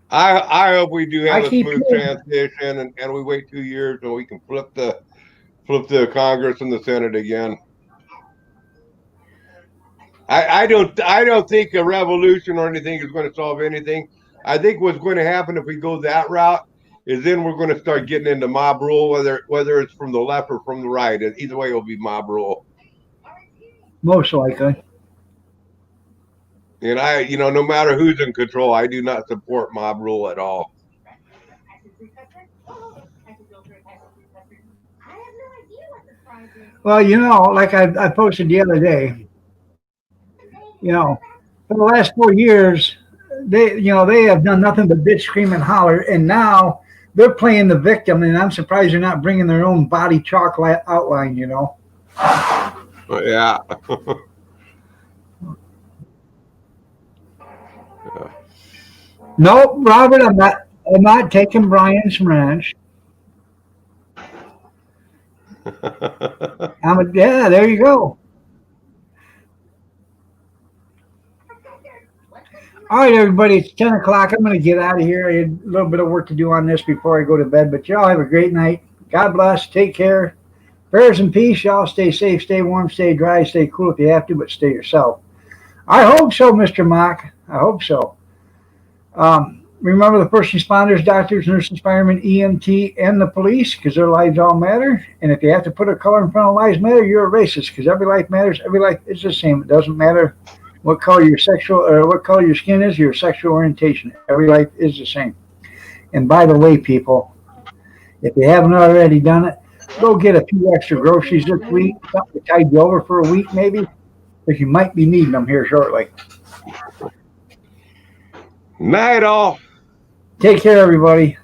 I hope we do have a keep smooth hearing- transition and we wait 2 years and we can flip the Congress and the Senate again. I don't think a revolution or anything is going to solve anything. I think what's going to happen if we go that route is then we're going to start getting into mob rule, whether it's from the left or from the right. Either way, it'll be mob rule. Most likely. And no matter who's in control, I do not support mob rule at all. Well, like I posted the other day, for the last 4 years, they have done nothing but bitch, scream, and holler, and now they're playing the victim, and I'm surprised they're not bringing their own body chalk outline, Yeah. No, Robert, I'm not taking Brian's ranch. Yeah, there you go. All right, everybody, it's 10 o'clock. I'm going to get out of here. I had a little bit of work to do on this before I go to bed, but y'all have a great night. God bless. Take care. Prayers and peace. Y'all stay safe, stay warm, stay dry, stay cool if you have to, but stay yourself. I hope so, Mr. Mock. I hope so. Remember the first responders, doctors, nurses, firemen, EMT, and the police, because their lives all matter. And if you have to put a color in front of lives matter, you're a racist, because every life matters. Every life is the same. It doesn't matter what color your skin is, your sexual orientation. Every life is the same. And by the way, people, if you haven't already done it, go get a few extra groceries this week, something to tide you over for a week maybe, because you might be needing them here shortly. Night all. Take care, everybody.